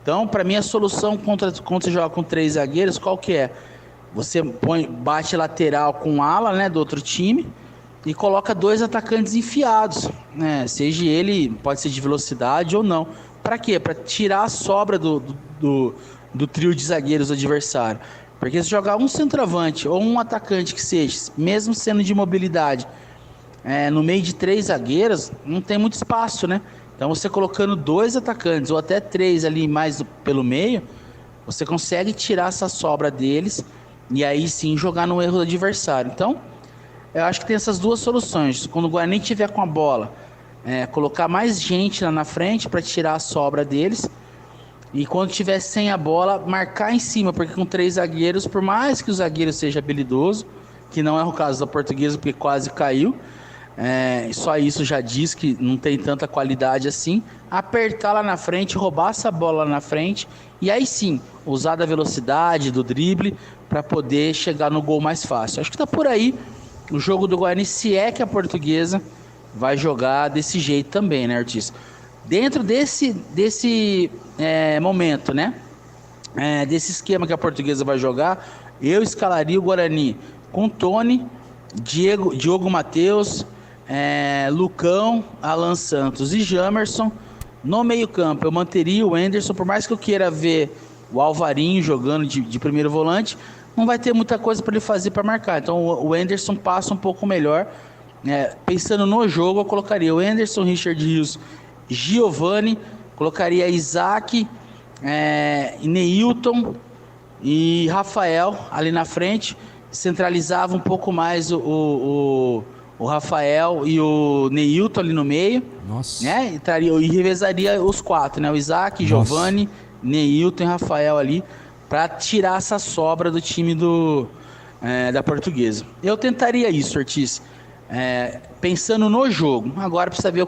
Então, para mim, a solução quando você joga com 3 zagueiros, qual que é? Você bate lateral com ala, né, do outro time e coloca 2 atacantes enfiados, né? Seja ele, pode ser de velocidade ou não. Para quê? Para tirar a sobra do trio de zagueiros do adversário. Porque se jogar um centroavante ou um atacante que seja, mesmo sendo de mobilidade, no meio de 3 zagueiros, não tem muito espaço, né? Então você colocando 2 atacantes ou até 3 ali mais pelo meio, você consegue tirar essa sobra deles e aí sim jogar no erro do adversário. Então, eu acho que tem essas 2 soluções. Quando o Guarani tiver com a bola, colocar mais gente lá na frente para tirar a sobra deles. E quando tiver sem a bola, marcar em cima, porque com 3 zagueiros, por mais que o zagueiro seja habilidoso, que não é o caso da Portuguesa, porque quase caiu, só isso já diz que não tem tanta qualidade assim, apertar lá na frente, roubar essa bola lá na frente e aí sim, usar da velocidade, do drible para poder chegar no gol mais fácil. Acho que tá por aí o jogo do Guarani, se é que a Portuguesa vai jogar desse jeito também, né, Ortiz? Dentro desse momento, né, desse esquema que a Portuguesa vai jogar, eu escalaria o Guarani com Tony, Diogo Matheus, Lucão, Alan Santos e Jamerson. No meio campo eu manteria o Anderson, por mais que eu queira ver o Alvarinho jogando de primeiro volante, não vai ter muita coisa para ele fazer para marcar, então o Anderson passa um pouco melhor. Pensando no jogo, eu colocaria o Anderson, Richard Rios, Giovani, colocaria Isaac, Neilton e Rafael ali na frente, centralizava um pouco mais o Rafael e o Neilton ali no meio. Nossa. E revezaria os 4, né? O Isaac, Giovani, Neilton e Rafael ali, para tirar essa sobra do time da Portuguesa. Eu tentaria isso, Ortiz, pensando no jogo. Agora precisa ver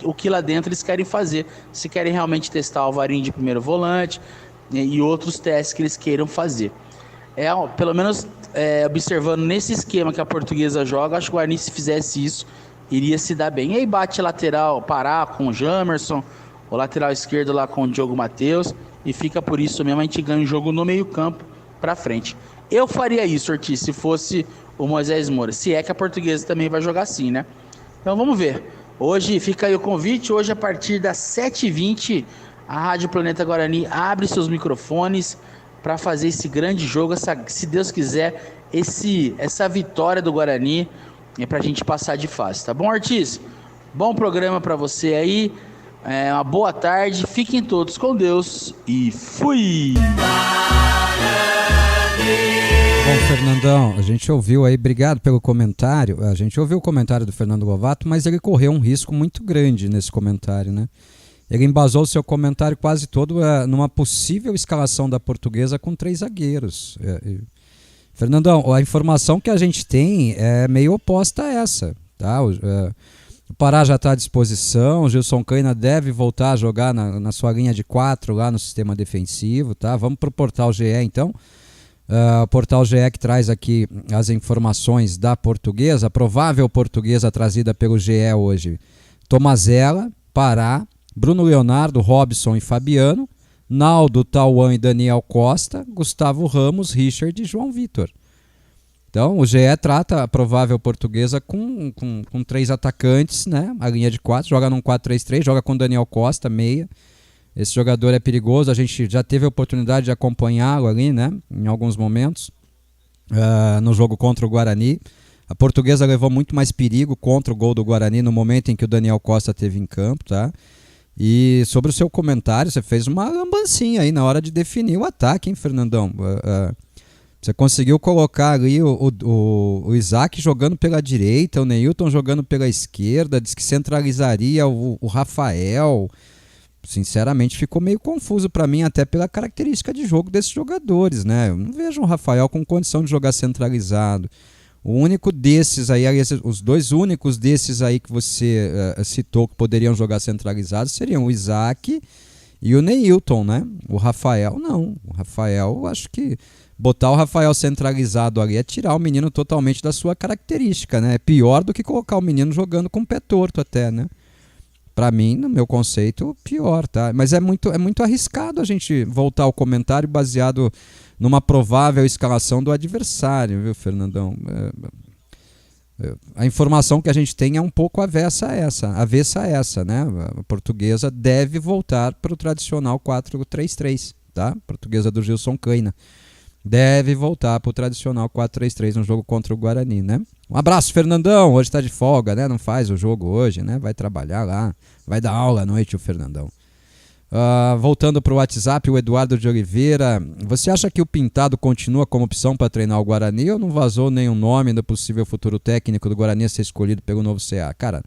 o que lá dentro eles querem fazer, se querem realmente testar o Alvarinho de primeiro volante, e outros testes que eles queiram fazer. Pelo menos observando nesse esquema que a Portuguesa joga, acho que o Guarani, se fizesse isso, iria se dar bem. E aí bate lateral, Pará com o Jamerson, o lateral esquerdo lá com o Diogo Matheus, e fica por isso mesmo, a gente ganha o jogo no meio campo pra frente. Eu faria isso, Ortiz, se fosse o Moisés Moura, se é que a Portuguesa também vai jogar assim, né? Então vamos ver. Hoje fica aí o convite, hoje a partir das 7h20, a Rádio Planeta Guarani abre seus microfones para fazer esse grande jogo, se Deus quiser, essa vitória do Guarani, pra gente passar de fase, tá bom, Ortiz? Bom programa para você aí, uma boa tarde, fiquem todos com Deus e fui! Bom, Fernandão, a gente ouviu aí, obrigado pelo comentário, a gente ouviu o comentário do Fernando Lovato, mas ele correu um risco muito grande nesse comentário, né? Ele embasou o seu comentário quase todo numa possível escalação da Portuguesa com 3 zagueiros. Fernandão, a informação que a gente tem é meio oposta a essa, tá? O Pará já está à disposição, o Gilson Caina deve voltar a jogar na sua linha de 4 lá no sistema defensivo, tá? Vamos para o Portal GE então. O Portal GE que traz aqui as informações da Portuguesa, a provável Portuguesa trazida pelo GE hoje. Tomazella, Pará, Bruno Leonardo, Robson e Fabiano, Naldo, Tauan e Daniel Costa, Gustavo Ramos, Richard e João Vitor. Então o GE trata a provável Portuguesa com 3 atacantes, né? A linha de 4, joga num 4-3-3, joga com Daniel Costa, meia. Esse jogador é perigoso, a gente já teve a oportunidade de acompanhá-lo ali, né? Em alguns momentos, no jogo contra o Guarani. A Portuguesa levou muito mais perigo contra o gol do Guarani no momento em que o Daniel Costa esteve em campo, tá? E sobre o seu comentário, você fez uma lambancinha aí na hora de definir o ataque, hein, Fernandão? Você conseguiu colocar ali o Isaac jogando pela direita, o Neilton jogando pela esquerda, disse que centralizaria o Rafael. Sinceramente, ficou meio confuso para mim, até pela característica de jogo desses jogadores, né? Eu não vejo o Rafael com condição de jogar centralizado. O único desses aí, os 2 únicos desses aí que você citou que poderiam jogar centralizados seriam o Isaac e o Neilton, né? O Rafael, não. O Rafael, acho que botar o Rafael centralizado ali é tirar o menino totalmente da sua característica, né? É pior do que colocar o menino jogando com o pé torto até, né? Para mim, no meu conceito, pior, tá? Mas é muito arriscado a gente voltar ao comentário baseado numa provável escalação do adversário, viu, Fernandão? A informação que a gente tem é um pouco avessa a essa, né? A Portuguesa deve voltar para o tradicional 4-3-3, tá? Portuguesa do Gilson Caina. Deve voltar para o tradicional 4-3-3 no jogo contra o Guarani, né? Um abraço, Fernandão. Hoje está de folga, né? Não faz o jogo hoje, né? Vai trabalhar lá. Vai dar aula à noite o Fernandão. Voltando para o WhatsApp, o Eduardo de Oliveira. Você acha que o Pintado continua como opção para treinar o Guarani ou não vazou nenhum nome do possível futuro técnico do Guarani a ser escolhido pelo novo CA? Cara,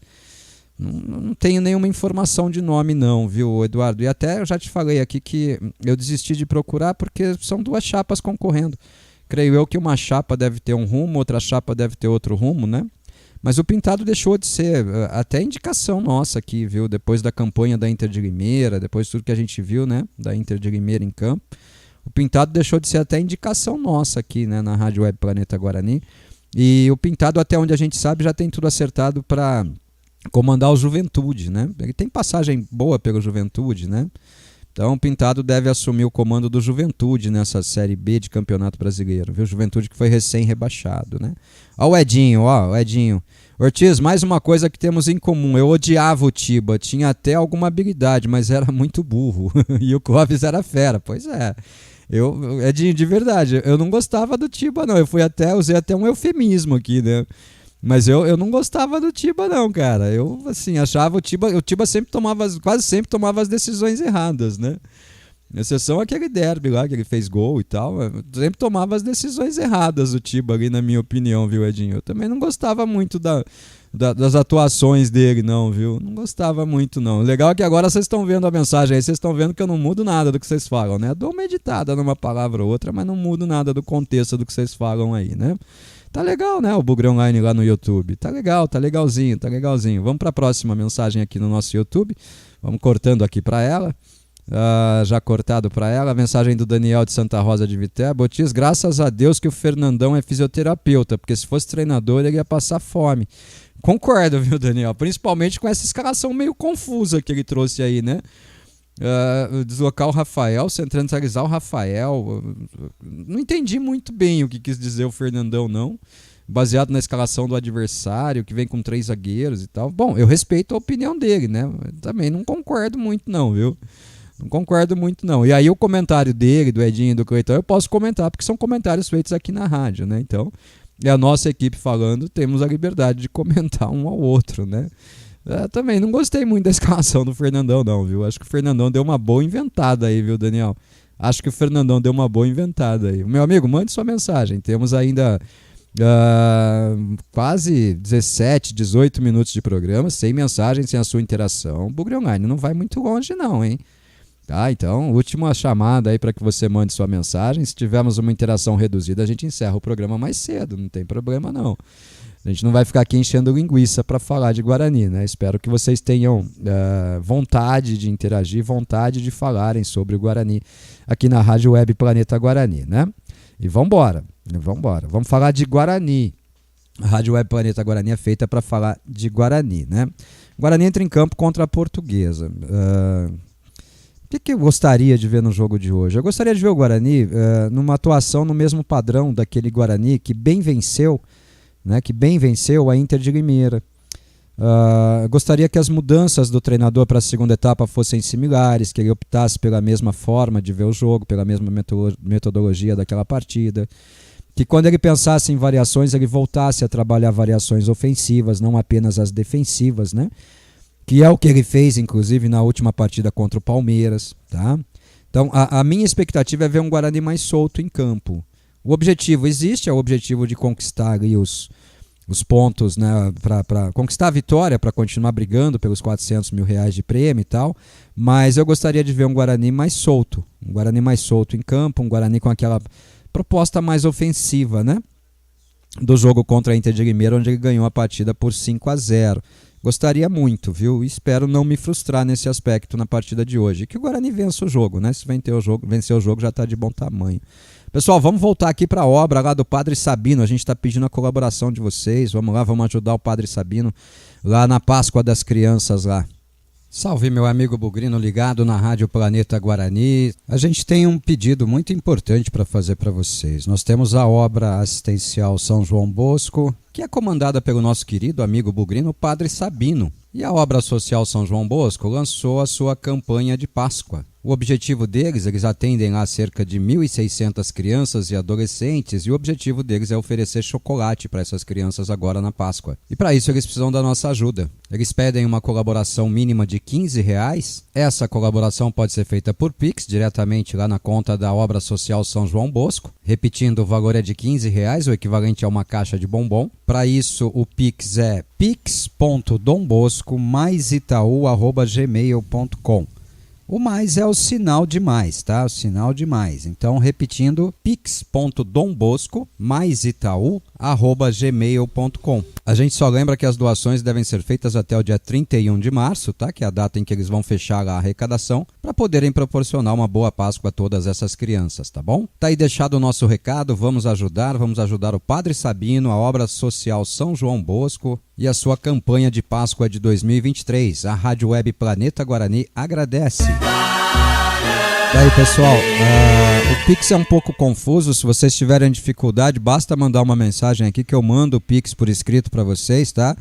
não tenho nenhuma informação de nome não, viu, Eduardo? E até eu já te falei aqui que eu desisti de procurar porque são 2 chapas concorrendo. Creio eu que uma chapa deve ter um rumo, outra chapa deve ter outro rumo, né? Mas o Pintado deixou de ser até indicação nossa aqui, viu? Depois da campanha da Inter de Limeira, depois de tudo que a gente viu, né? Da Inter de Limeira em campo. O Pintado deixou de ser até indicação nossa aqui, né? Na Rádio Web Planeta Guarani. E o Pintado, até onde a gente sabe, já tem tudo acertado para comandar o Juventude, né? Ele tem passagem boa pelo Juventude, né? Então, o Pintado deve assumir o comando do Juventude nessa Série B de Campeonato Brasileiro, viu? Juventude que foi recém-rebaixado, né? Ó o Edinho, Ortiz, mais uma coisa que temos em comum. Eu odiava o Tiba, tinha até alguma habilidade, mas era muito burro. E o Clóvis era fera. Pois é. Edinho, de verdade, eu não gostava do Tiba, não. Usei até um eufemismo aqui, né? Mas eu não gostava do Tiba, não, cara. Eu, assim, achava o Tiba quase sempre tomava as decisões erradas, né? Exceção aquele derby lá que ele fez gol e tal. Sempre tomava as decisões erradas o Tiba ali, na minha opinião, viu, Edinho? Eu também não gostava muito das atuações dele, não, viu? Não gostava muito, não. O legal é que agora vocês estão vendo a mensagem aí, vocês estão vendo que eu não mudo nada do que vocês falam, né? Eu dou uma editada numa palavra ou outra, mas não mudo nada do contexto do que vocês falam aí, né? Tá legal, né? O Bugre Online lá no YouTube. Tá legal, tá legalzinho. Vamos para a próxima mensagem aqui no nosso YouTube. Vamos cortando aqui para ela. Já cortado para ela, a mensagem do Daniel de Santa Rosa de Viterbo. Botiz, graças a Deus que o Fernandão é fisioterapeuta, porque se fosse treinador ele ia passar fome. Concordo, viu, Daniel? Principalmente com essa escalação meio confusa que ele trouxe aí, né? Deslocar o Rafael, centralizar o Rafael. Não entendi muito bem o que quis dizer o Fernandão, não. Baseado na escalação do adversário, que vem com 3 zagueiros e tal. Bom, eu respeito a opinião dele, né? Também não concordo muito, não, viu? Não concordo muito, não. E aí o comentário dele, do Edinho e do Cleiton, eu posso comentar, porque são comentários feitos aqui na rádio, né? Então, é a nossa equipe falando, temos a liberdade de comentar um ao outro, né? Também não gostei muito da escalação do Fernandão, não, viu? Acho que o Fernandão deu uma boa inventada aí, viu, Daniel? Acho que o Fernandão deu uma boa inventada aí. Meu amigo, mande sua mensagem. Temos ainda quase 17, 18 minutos de programa, sem mensagem, sem a sua interação. O Bugre Online não vai muito longe, não, hein? Tá, então, última chamada aí para que você mande sua mensagem. Se tivermos uma interação reduzida, a gente encerra o programa mais cedo, não tem problema não. A gente não vai ficar aqui enchendo linguiça para falar de Guarani, né? Espero que vocês tenham vontade de interagir, vontade de falarem sobre o Guarani aqui na Rádio Web Planeta Guarani, né? E vambora. Vamos falar de Guarani. A Rádio Web Planeta Guarani é feita para falar de Guarani, né? Guarani entra em campo contra a Portuguesa. O que eu gostaria de ver no jogo de hoje? Eu gostaria de ver o Guarani numa atuação no mesmo padrão daquele Guarani que bem venceu, né, a Inter de Limeira. Gostaria que as mudanças do treinador para a segunda etapa fossem similares, que ele optasse pela mesma forma de ver o jogo, pela mesma metodologia daquela partida, que quando ele pensasse em variações, ele voltasse a trabalhar variações ofensivas, não apenas as defensivas, né? Que é o que ele fez, inclusive, na última partida contra o Palmeiras. Tá? Então, a minha expectativa é ver um Guarani mais solto em campo. O objetivo existe, é o objetivo de conquistar ali os pontos, né, para conquistar a vitória, para continuar brigando pelos R$400 mil de prêmio e tal, mas eu gostaria de ver um Guarani mais solto em campo, um Guarani com aquela proposta mais ofensiva, né, do jogo contra a Inter de Limeira, onde ele ganhou a partida por 5-0. Gostaria muito, viu? Espero não me frustrar nesse aspecto na partida de hoje. Que o Guarani vença o jogo, né? Se vencer o jogo já está de bom tamanho. Pessoal, vamos voltar aqui para a obra lá do Padre Sabino. A gente está pedindo a colaboração de vocês. Vamos lá, vamos ajudar o Padre Sabino lá na Páscoa das Crianças lá. Salve, meu amigo Bugrino ligado na Rádio Planeta Guarani. A gente tem um pedido muito importante para fazer para vocês. Nós temos a obra assistencial São João Bosco, que é comandada pelo nosso querido amigo Bugrino, Padre Sabino. E a obra social São João Bosco lançou a sua campanha de Páscoa. O objetivo deles, eles atendem lá cerca de 1.600 crianças e adolescentes, e o objetivo deles é oferecer chocolate para essas crianças agora na Páscoa. E para isso eles precisam da nossa ajuda. Eles pedem uma colaboração mínima de R$15. Essa colaboração pode ser feita por Pix, diretamente lá na conta da obra social São João Bosco. Repetindo, o valor é de R$15, o equivalente a uma caixa de bombom. Para isso, o Pix é pix.dombosco+itaú@gmail.com. O mais é o sinal de mais, tá? O sinal de mais. Então, repetindo, pix.dombosco+itaú@gmail.com. A gente só lembra que as doações devem ser feitas até o dia 31 de março, tá? Que é a data em que eles vão fechar a arrecadação, para poderem proporcionar uma boa Páscoa a todas essas crianças, tá bom? Tá aí deixado o nosso recado, vamos ajudar o Padre Sabino, a obra social São João Bosco e a sua campanha de Páscoa de 2023. A Rádio Web Planeta Guarani agradece. Daí, pessoal, o Pix é um pouco confuso. Se vocês tiverem dificuldade, basta mandar uma mensagem aqui que eu mando o Pix por escrito para vocês, tá?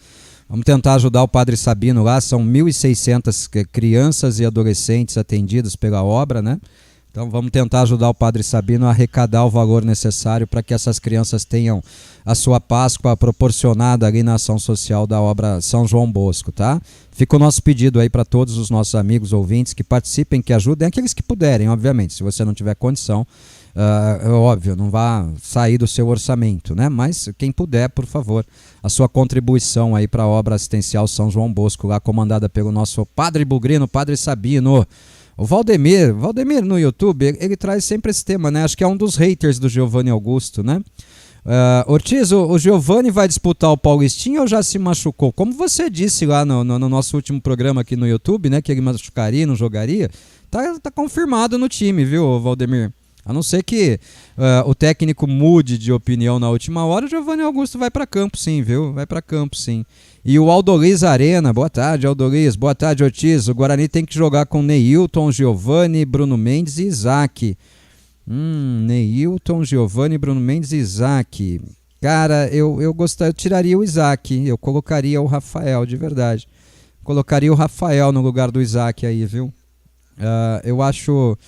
Vamos tentar ajudar o Padre Sabino lá. São 1.600 crianças e adolescentes atendidos pela obra, né? Então vamos tentar ajudar o Padre Sabino a arrecadar o valor necessário para que essas crianças tenham a sua Páscoa proporcionada ali na ação social da obra São João Bosco, tá? Fica o nosso pedido aí para todos os nossos amigos ouvintes que participem, que ajudem, aqueles que puderem, obviamente. Se você não tiver condição, é óbvio, não vá sair do seu orçamento, né? Mas quem puder, por favor, a sua contribuição aí para a obra assistencial São João Bosco, lá comandada pelo nosso Padre Bugrino, Padre Sabino. O Valdemir no YouTube, ele traz sempre esse tema, né? Acho que é um dos haters do Giovanni Augusto, né? Ortiz, o Giovanni vai disputar o Paulistinha ou já se machucou? Como você disse lá no nosso último programa aqui no YouTube, né? Que ele machucaria, não jogaria. Tá confirmado no time, viu, Valdemir? A não ser que o técnico mude de opinião na última hora, o Giovanni Augusto vai para campo sim, viu? Vai para campo sim. E o Aldoliz Arena, boa tarde, Aldoliz, boa tarde, Ortiz. O Guarani tem que jogar com Neilton, Giovanni, Bruno Mendes e Isaac. Neilton, Giovanni, Bruno Mendes e Isaac. Cara, eu tiraria o Isaac, eu colocaria o Rafael, de verdade. Colocaria o Rafael no lugar do Isaac aí, viu? Eu acho...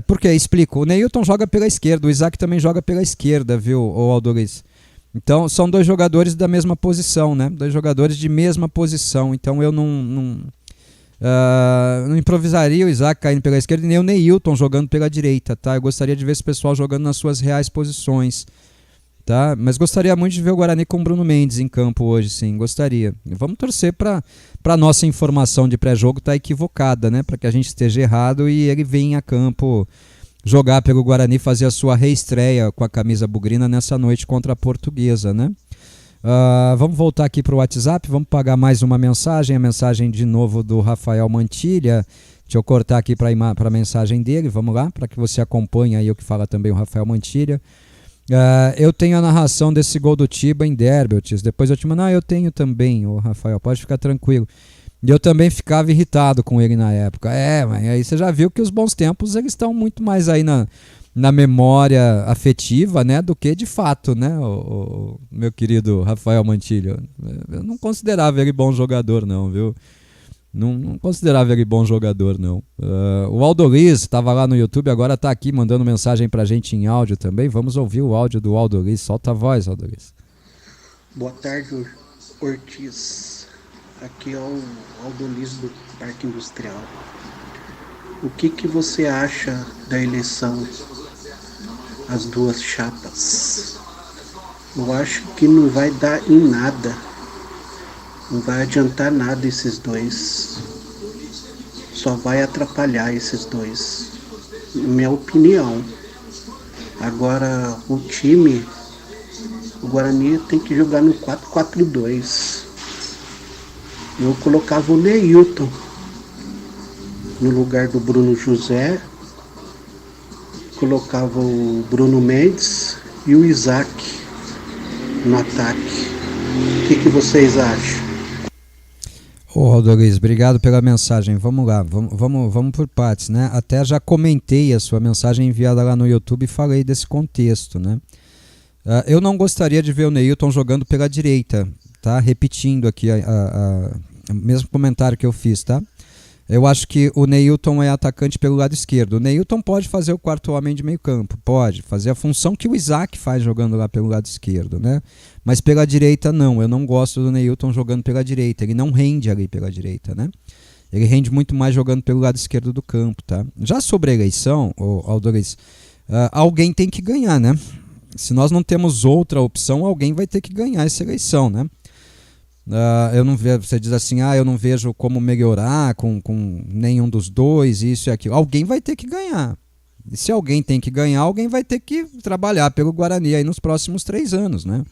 porque, explico, o Neilton joga pela esquerda, o Isaac também joga pela esquerda, viu, o Aldoliz? Então, são dois jogadores da mesma posição, né? Dois jogadores de mesma posição. Então, eu não improvisaria o Isaac caindo pela esquerda e nem o Neilton jogando pela direita, tá? Eu gostaria de ver esse pessoal jogando nas suas reais posições, tá? Mas gostaria muito de ver o Guarani com o Bruno Mendes em campo hoje, sim. Gostaria. Vamos torcer para a nossa informação de pré-jogo estar equivocada, né? Para que a gente esteja errado e ele venha a campo jogar pelo Guarani, fazer a sua reestreia com a camisa bugrina nessa noite contra a Portuguesa, né? Vamos voltar aqui para o WhatsApp, vamos pagar mais uma mensagem, a mensagem de novo do Rafael Mantilha. Deixa eu cortar aqui para a mensagem dele, vamos lá, para que você acompanhe aí o que fala também o Rafael Mantilha. Eu tenho a narração desse gol do Tiba em derby, depois eu te mando, eu tenho também, o Rafael, pode ficar tranquilo. E eu também ficava irritado com ele na época. Mas aí você já viu que os bons tempos eles estão muito mais aí na memória afetiva, né, do que de fato, né, o meu querido Rafael Mantilha. Eu não considerava ele bom jogador não, viu? Não considerava ele bom jogador não. O Aldoliz estava lá no YouTube, agora está aqui mandando mensagem pra gente em áudio também. Vamos ouvir o áudio do Aldoliz. Solta a voz, Aldoliz. Boa tarde, Ortiz. Aqui é o Aldoliz do Parque Industrial. O que você acha da eleição, as duas chapas? Eu acho que não vai dar em nada. Não vai adiantar nada esses dois. Só vai atrapalhar esses dois. Minha opinião. Agora, o time, o Guarani tem que jogar no 4-4-2. Eu colocava o Neilton no lugar do Bruno José, colocava o Bruno Mendes e o Isaac no ataque. O que vocês acham? Rodrigues, obrigado pela mensagem. Vamos lá, vamos por partes, né? Até já comentei a sua mensagem enviada lá no YouTube e falei desse contexto, né? Eu não gostaria de ver o Neilton jogando pela direita, tá? Repetindo aqui o mesmo comentário que eu fiz, tá? Eu acho que o Neilton é atacante pelo lado esquerdo. O Neilton pode fazer o quarto homem de meio campo, pode fazer a função que o Isaac faz jogando lá pelo lado esquerdo, né? Mas pela direita não, eu não gosto do Neilton jogando pela direita, ele não rende ali pela direita, né? Ele rende muito mais jogando pelo lado esquerdo do campo, tá? Já sobre a eleição, Aldoliz, alguém tem que ganhar, né? Se nós não temos outra opção, alguém vai ter que ganhar essa eleição, né? Eu não vejo, você diz assim, eu não vejo como melhorar com nenhum dos dois, isso e aquilo. Alguém vai ter que ganhar. E se alguém tem que ganhar, alguém vai ter que trabalhar pelo Guarani aí nos próximos 3 anos, né?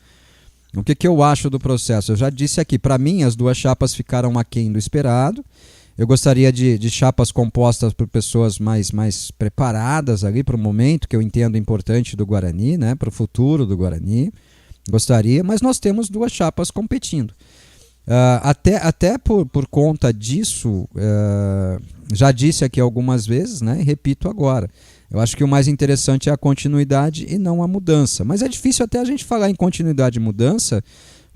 O que eu acho do processo? Eu já disse aqui, para mim as duas chapas ficaram aquém do esperado. Eu gostaria de chapas compostas por pessoas mais preparadas ali para o momento que eu entendo importante do Guarani, né? Para o futuro do Guarani. Gostaria, mas nós temos duas chapas competindo. Até por conta disso, já disse aqui algumas vezes, né, e repito agora, eu acho que o mais interessante é a continuidade e não a mudança. Mas é difícil até a gente falar em continuidade e mudança,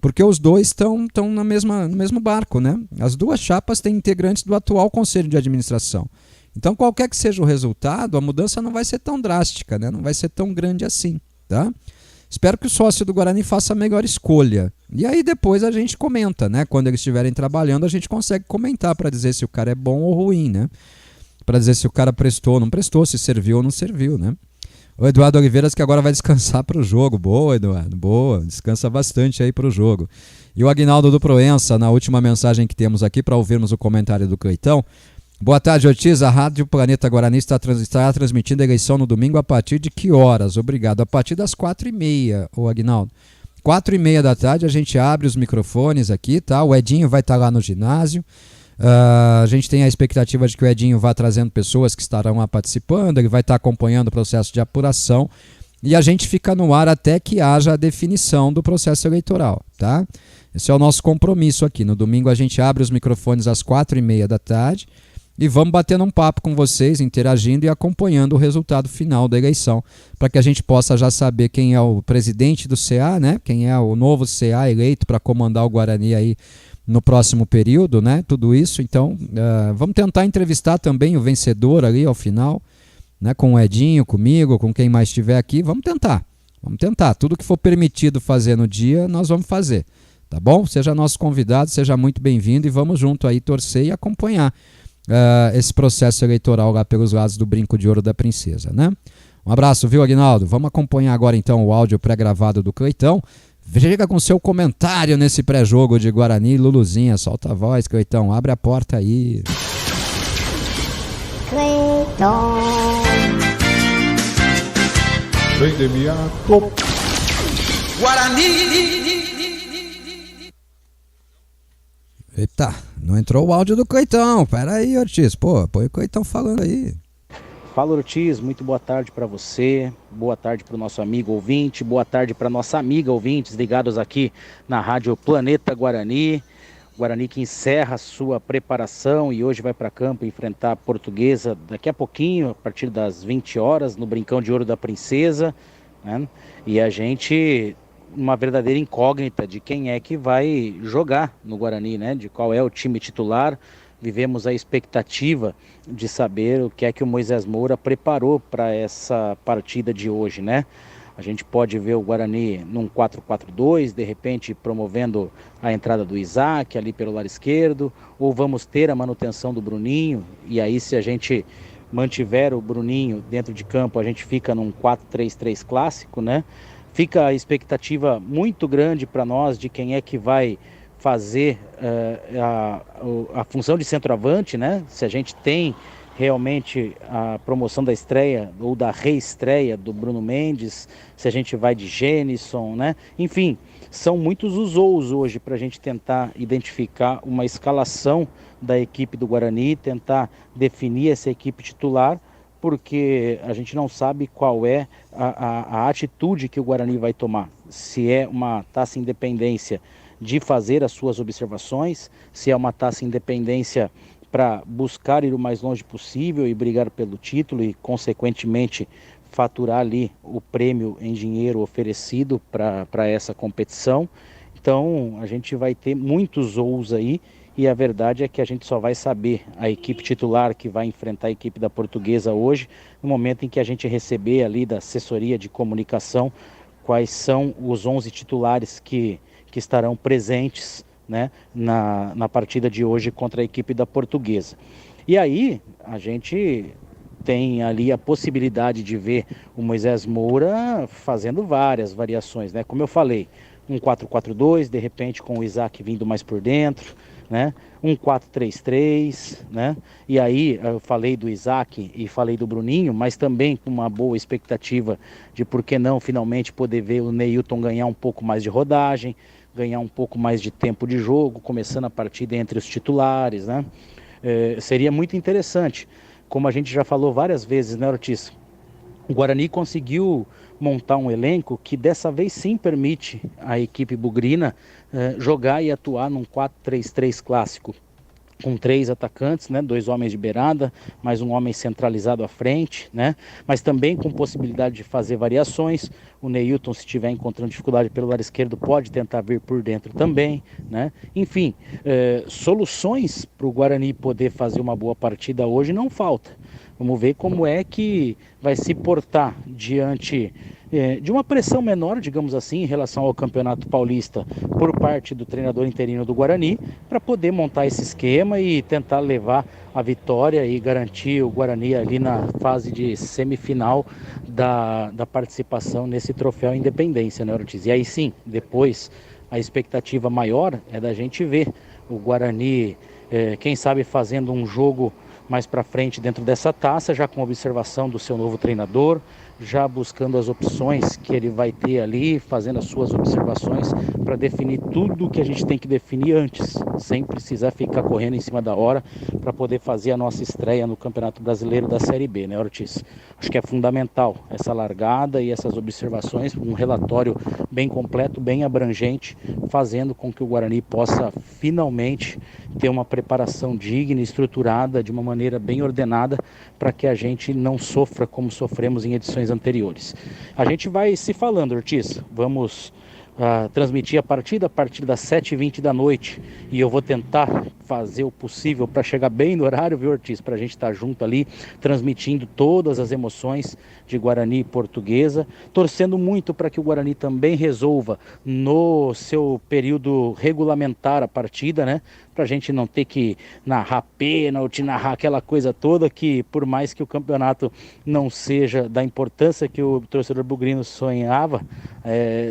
porque os dois estão no mesmo barco, né? As duas chapas têm integrantes do atual Conselho de Administração. Então, qualquer que seja o resultado, a mudança não vai ser tão drástica, né? Não vai ser tão grande assim, tá? Espero que o sócio do Guarani faça a melhor escolha. E aí depois a gente comenta, né? Quando eles estiverem trabalhando, a gente consegue comentar para dizer se o cara é bom ou ruim, né? Para dizer se o cara prestou ou não prestou, se serviu ou não serviu, né? O Eduardo Oliveiras que agora vai descansar para o jogo. Boa, Eduardo, boa. Descansa bastante aí para o jogo. E o Aguinaldo do Proença, na última mensagem que temos aqui para ouvirmos o comentário do Cleitão. Boa tarde, Ortiz. A Rádio Planeta Guarani estará transmitindo a eleição no domingo a partir de que horas? Obrigado. A partir das 4h30, o Aguinaldo. 4h30 da tarde a gente abre os microfones aqui, tá? O Edinho vai estar lá no ginásio. A gente tem a expectativa de que o Edinho vá trazendo pessoas que estarão lá participando, ele vai estar acompanhando o processo de apuração e a gente fica no ar até que haja a definição do processo eleitoral, tá? Esse é o nosso compromisso aqui. No domingo a gente abre os microfones às 4h30 da tarde e vamos batendo um papo com vocês, interagindo e acompanhando o resultado final da eleição, para que a gente possa já saber quem é o presidente do CA, né? Quem é o novo CA eleito para comandar o Guarani aí no próximo período, né? Tudo isso. Então, vamos tentar entrevistar também o vencedor ali ao final, né? Com o Edinho, comigo, com quem mais estiver aqui. Vamos tentar. Tudo que for permitido fazer no dia, nós vamos fazer. Tá bom? Seja nosso convidado, seja muito bem-vindo e vamos junto aí torcer e acompanhar esse processo eleitoral lá pelos lados do Brinco de Ouro da Princesa, né? Um abraço, viu, Aguinaldo? Vamos acompanhar agora então o áudio pré-gravado do Cleitão. Chega com seu comentário nesse pré-jogo de Guarani e Luluzinha. Solta a voz, Cleitão. Abre a porta aí. Cleiton. Vem de miato. Guarani. Eita, não entrou o áudio do Cleitão. Pera aí, Ortiz. Pô, põe o Cleitão falando aí. Fala, Ortiz, muito boa tarde para você, boa tarde para o nosso amigo ouvinte, boa tarde para nossa amiga ouvintes ligados aqui na Rádio Planeta Guarani. Guarani que encerra a sua preparação e hoje vai para campo enfrentar a Portuguesa daqui a pouquinho, a partir das 20 horas, no Brincão de Ouro da Princesa, né? E a gente, uma verdadeira incógnita de quem é que vai jogar no Guarani, né? De qual é o time titular. Vivemos a expectativa de saber o que é que o Moisés Moura preparou para essa partida de hoje, né? A gente pode ver o Guarani num 4-4-2, de repente promovendo a entrada do Isaac ali pelo lado esquerdo, ou vamos ter a manutenção do Bruninho, e aí se a gente mantiver o Bruninho dentro de campo, a gente fica num 4-3-3 clássico, né? Fica a expectativa muito grande para nós de quem é que vai fazer a função de centroavante, né? Se a gente tem realmente a promoção da estreia ou da reestreia do Bruno Mendes, se a gente vai de Gênison, né? Enfim, são muitos os ous hoje para a gente tentar identificar uma escalação da equipe do Guarani, tentar definir essa equipe titular, porque a gente não sabe qual é a atitude que o Guarani vai tomar. Se é uma taça independência de fazer as suas observações, se é uma taça independência para buscar ir o mais longe possível e brigar pelo título e, consequentemente, faturar ali o prêmio em dinheiro oferecido para essa competição. Então, a gente vai ter muitos ous aí e a verdade é que a gente só vai saber a equipe titular que vai enfrentar a equipe da Portuguesa hoje, no momento em que a gente receber ali da assessoria de comunicação quais são os 11 titulares que estarão presentes, né, na partida de hoje contra a equipe da Portuguesa. E aí a gente tem ali a possibilidade de ver o Moisés Moura fazendo várias variações, né? Como eu falei, um 4-4-2, de repente com o Isaac vindo mais por dentro, né? Um 4-3-3, né? E aí eu falei do Isaac e falei do Bruninho, mas também com uma boa expectativa de por que não finalmente poder ver o Neilton ganhar um pouco mais de rodagem, ganhar um pouco mais de tempo de jogo, começando a partida entre os titulares, né? Seria muito interessante, como a gente já falou várias vezes, né, Ortiz? O Guarani conseguiu montar um elenco que dessa vez sim permite a equipe bugrina jogar e atuar num 4-3-3 clássico, com 3 atacantes, né, 2 homens de beirada, mais um homem centralizado à frente, né, mas também com possibilidade de fazer variações. O Neilton, se estiver encontrando dificuldade pelo lado esquerdo, pode tentar vir por dentro também, né. Enfim, soluções para o Guarani poder fazer uma boa partida hoje não falta. Vamos ver como é que vai se portar diante de uma pressão menor, digamos assim, em relação ao Campeonato Paulista por parte do treinador interino do Guarani, para poder montar esse esquema e tentar levar a vitória e garantir o Guarani ali na fase de semifinal da participação nesse troféu Independência, né, Ortiz? E aí sim, depois a expectativa maior é da gente ver o Guarani, quem sabe fazendo um jogo mais para frente dentro dessa taça, já com observação do seu novo treinador, já buscando as opções que ele vai ter ali, fazendo as suas observações para definir tudo o que a gente tem que definir antes, sem precisar ficar correndo em cima da hora para poder fazer a nossa estreia no Campeonato Brasileiro da Série B, né, Ortiz? Acho que é fundamental essa largada e essas observações, um relatório bem completo, bem abrangente, fazendo com que o Guarani possa finalmente ter uma preparação digna e estruturada, de uma maneira bem ordenada, para que a gente não sofra como sofremos em edições anteriores. A gente vai se falando, Ortiz, vamos transmitir a partir das 7h20 da noite, e eu vou tentar fazer o possível para chegar bem no horário, viu, Ortiz, para a gente estar junto ali, transmitindo todas as emoções de Guarani e Portuguesa, torcendo muito para que o Guarani também resolva no seu período regulamentar a partida, né, para a gente não ter que narrar pênalti, narrar aquela coisa toda que, por mais que o campeonato não seja da importância que o torcedor bugrino sonhava,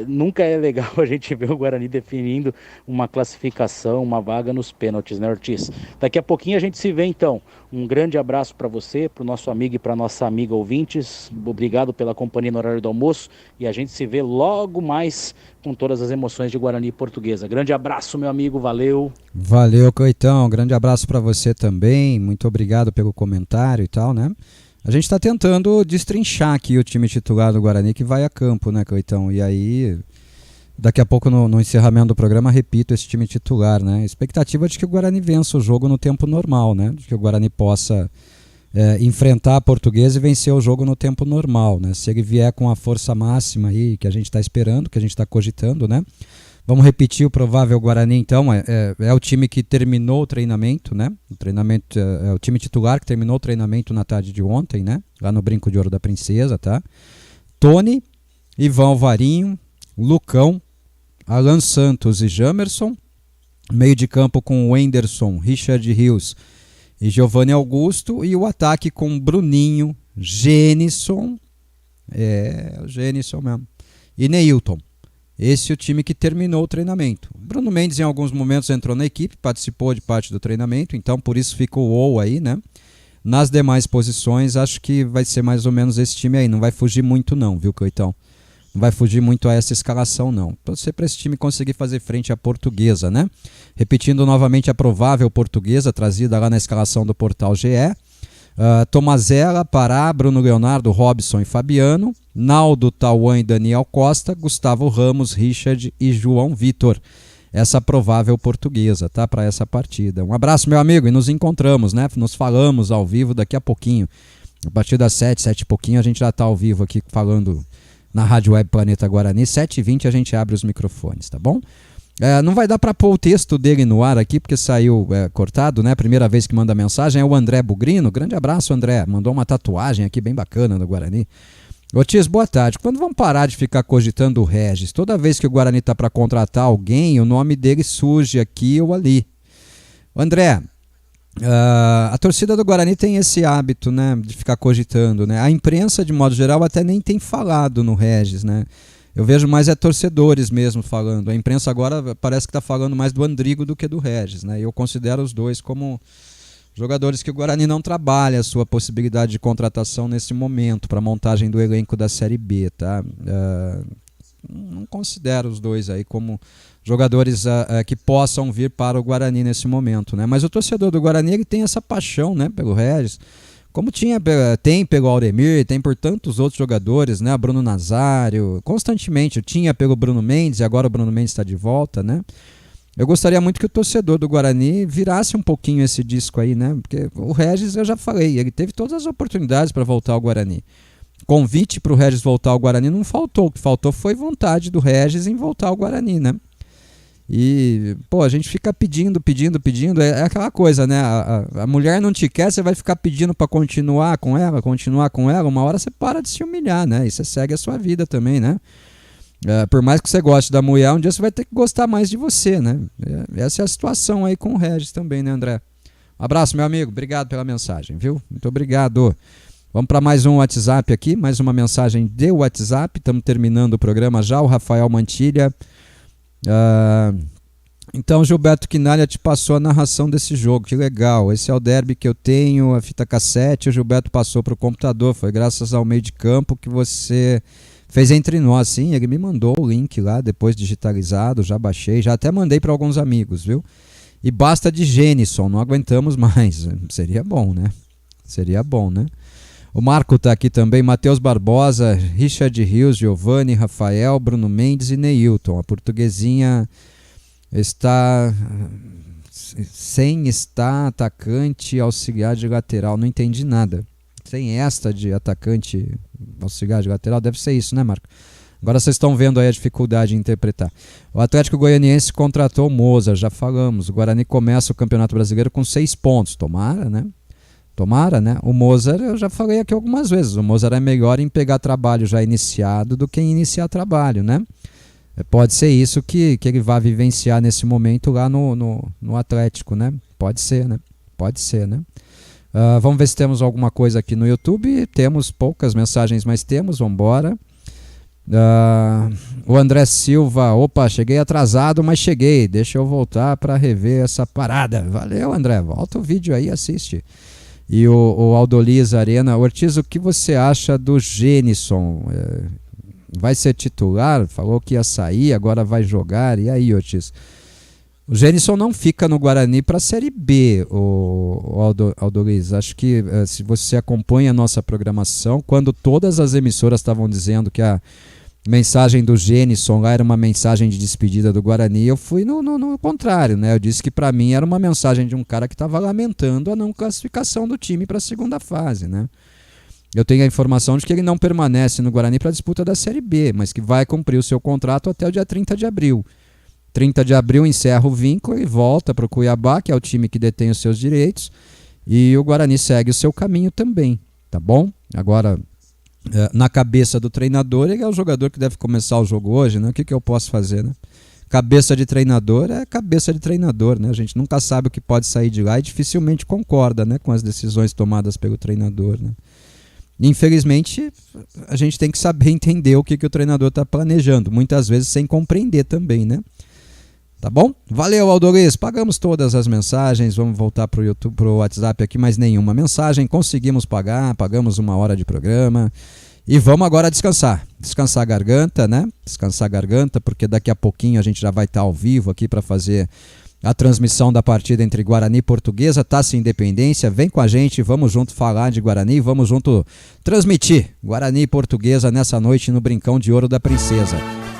nunca é legal a gente ver o Guarani definindo uma classificação, uma vaga nos pênaltis, né, Ortiz? Daqui a pouquinho a gente se vê, então. Um grande abraço para você, para o nosso amigo e para nossa amiga ouvintes. Obrigado pela companhia no horário do almoço, e a gente se vê logo mais com todas as emoções de Guarani e Portuguesa. Grande abraço, meu amigo, valeu. Valeu, Coitão, grande abraço para você também, muito obrigado pelo comentário e tal, né? A gente está tentando destrinchar aqui o time titular do Guarani que vai a campo, né, Coitão? E aí, daqui a pouco no encerramento do programa, repito esse time titular, né? Expectativa de que o Guarani vença o jogo no tempo normal, né? De que o Guarani possa enfrentar a Portuguesa e vencer o jogo no tempo normal, né? Se ele vier com a força máxima aí que a gente está esperando, que a gente está cogitando, né? Vamos repetir o provável Guarani, então, é o time que terminou o treinamento, né? O treinamento é o time titular que terminou o treinamento na tarde de ontem, né? Lá no Brinco de Ouro da Princesa, tá? Tony, Ivan Alvarinho, Lucão, Alan Santos e Jamerson, meio de campo com Wenderson, Richard Rios e Giovanni Augusto, e o ataque com Bruninho, Gênison, o Gênison mesmo, e Neilton. Esse é o time que terminou o treinamento. Bruno Mendes em alguns momentos entrou na equipe, participou de parte do treinamento, então por isso ficou o aí, né? Nas demais posições, acho que vai ser mais ou menos esse time aí, não vai fugir muito não, viu, Coitão? Não vai fugir muito a essa escalação, não. Torcer para esse time conseguir fazer frente à Portuguesa, né? Repetindo novamente a provável Portuguesa, trazida lá na escalação do Portal GE. Tomazella, Pará, Bruno Leonardo, Robson e Fabiano. Naldo, Tauan e Daniel Costa. Gustavo Ramos, Richard e João Vitor. Essa provável Portuguesa, tá? Para essa partida. Um abraço, meu amigo, e nos encontramos, né? Nos falamos ao vivo daqui a pouquinho. A partir das 7 e pouquinho, a gente já tá ao vivo aqui falando na Rádio Web Planeta Guarani. 7h20 a gente abre os microfones, tá bom? Não vai dar para pôr o texto dele no ar aqui, porque saiu cortado, né? Primeira vez que manda mensagem é o André Bugrino. Grande abraço, André. Mandou uma tatuagem aqui bem bacana no Guarani. Ortiz, boa tarde. Quando vamos parar de ficar cogitando o Regis? Toda vez que o Guarani tá para contratar alguém, o nome dele surge aqui ou ali. André, a torcida do Guarani tem esse hábito, né, de ficar cogitando, né? A imprensa, de modo geral, até nem tem falado no Regis, né? Eu vejo mais torcedores mesmo falando. A imprensa agora parece que está falando mais do Andrigo do que do Regis, né? Eu considero os dois como jogadores que o Guarani não trabalha a sua possibilidade de contratação nesse momento para a montagem do elenco da Série B, tá? Não considero os dois aí como jogadores que possam vir para o Guarani nesse momento, né? Mas o torcedor do Guarani, ele tem essa paixão, né, pelo Regis. Como tem pelo Aldemir, tem por tantos outros jogadores, né? Bruno Nazário, constantemente. Tinha pelo Bruno Mendes e agora o Bruno Mendes está de volta, né? Eu gostaria muito que o torcedor do Guarani virasse um pouquinho esse disco aí, né? Porque o Regis, eu já falei, ele teve todas as oportunidades para voltar ao Guarani. Convite para o Regis voltar ao Guarani não faltou. O que faltou foi vontade do Regis em voltar ao Guarani, né? E, pô, a gente fica pedindo, é aquela coisa, né? A mulher não te quer, você vai ficar pedindo pra continuar com ela, uma hora você para de se humilhar, né? E você segue a sua vida também, né? Por mais que você goste da mulher, um dia você vai ter que gostar mais de você, né? Essa é a situação aí com o Regis também, né, André? Um abraço, meu amigo, obrigado pela mensagem, viu? Muito obrigado. Vamos para mais um WhatsApp aqui, mais uma mensagem de WhatsApp, estamos terminando o programa já, o Rafael Mantilha. Então Gilberto Quinalha te passou a narração desse jogo, que legal, esse é o derby que eu tenho, a fita cassete, o Gilberto passou para o computador, foi graças ao meio de campo que você fez entre nós. Sim, ele me mandou o link lá, depois digitalizado, já baixei, já até mandei para alguns amigos, viu? E basta de Gênison, não aguentamos mais, seria bom, né? O Marco está aqui também, Matheus Barbosa, Richard Rios, Giovanni, Rafael, Bruno Mendes e Neilton. A portuguesinha está atacante auxiliar de lateral. Não entendi nada. Sem esta de atacante auxiliar de lateral, deve ser isso, né, Marco? Agora vocês estão vendo aí a dificuldade de interpretar. O Atlético Goianiense contratou o Mozart, já falamos. O Guarani começa o Campeonato Brasileiro com 6 pontos. Tomara, né? O Mozart, eu já falei aqui algumas vezes, o Mozart é melhor em pegar trabalho já iniciado do que em iniciar trabalho, né? Pode ser isso que ele vai vivenciar nesse momento lá no Atlético, né? Pode ser, né? Vamos ver se temos alguma coisa aqui no YouTube. Temos poucas mensagens, mas temos, vamos embora. O André Silva, opa, cheguei atrasado, mas cheguei, deixa eu voltar para rever essa parada. Valeu, André, volta o vídeo aí, assiste. E o Aldoliz Arena, Ortiz, o que você acha do Gênison? Vai ser titular? Falou que ia sair, agora vai jogar. E aí, Ortiz? O Gênison não fica no Guarani para a Série B, o Aldoliz. Acho que se você acompanha a nossa programação, quando todas as emissoras estavam dizendo que a mensagem do Gênison lá era uma mensagem de despedida do Guarani, eu fui no contrário, né? Eu disse que para mim era uma mensagem de um cara que estava lamentando a não classificação do time para a segunda fase, né? Eu tenho a informação de que ele não permanece no Guarani para a disputa da Série B, mas que vai cumprir o seu contrato até o dia 30 de abril. 30 de abril encerra o vínculo e volta para o Cuiabá, que é o time que detém os seus direitos, e o Guarani segue o seu caminho também, tá bom? Agora, na cabeça do treinador, ele é o jogador que deve começar o jogo hoje, né? O que eu posso fazer, né? Cabeça de treinador é cabeça de treinador, né? A gente nunca sabe o que pode sair de lá e dificilmente concorda, né, com as decisões tomadas pelo treinador, né? Infelizmente, a gente tem que saber entender o que o treinador está planejando, muitas vezes sem compreender também, né? Tá bom? Valeu, Aldoliz. Pagamos todas as mensagens. Vamos voltar pro YouTube, pro WhatsApp aqui, mais nenhuma mensagem. Conseguimos pagar, pagamos 1 hora de programa. E vamos agora descansar. Descansar a garganta, né? Descansar a garganta, porque daqui a pouquinho a gente já vai estar ao vivo aqui para fazer a transmissão da partida entre Guarani e Portuguesa, Taça Independência. Vem com a gente, vamos junto falar de Guarani, vamos junto transmitir Guarani e Portuguesa nessa noite no Brincão de Ouro da Princesa.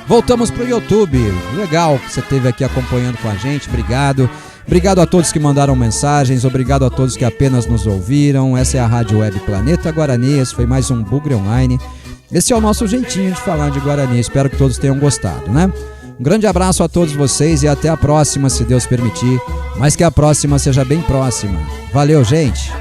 Voltamos pro YouTube. Legal que você esteve aqui acompanhando com a gente. Obrigado. Obrigado a todos que mandaram mensagens. Obrigado a todos que apenas nos ouviram. Essa é a Rádio Web Planeta Guarani. Esse foi mais um Bugre Online. Esse é o nosso jeitinho de falar de Guarani. Espero que todos tenham gostado, né? Um grande abraço a todos vocês e até a próxima, se Deus permitir. Mas que a próxima seja bem próxima. Valeu, gente!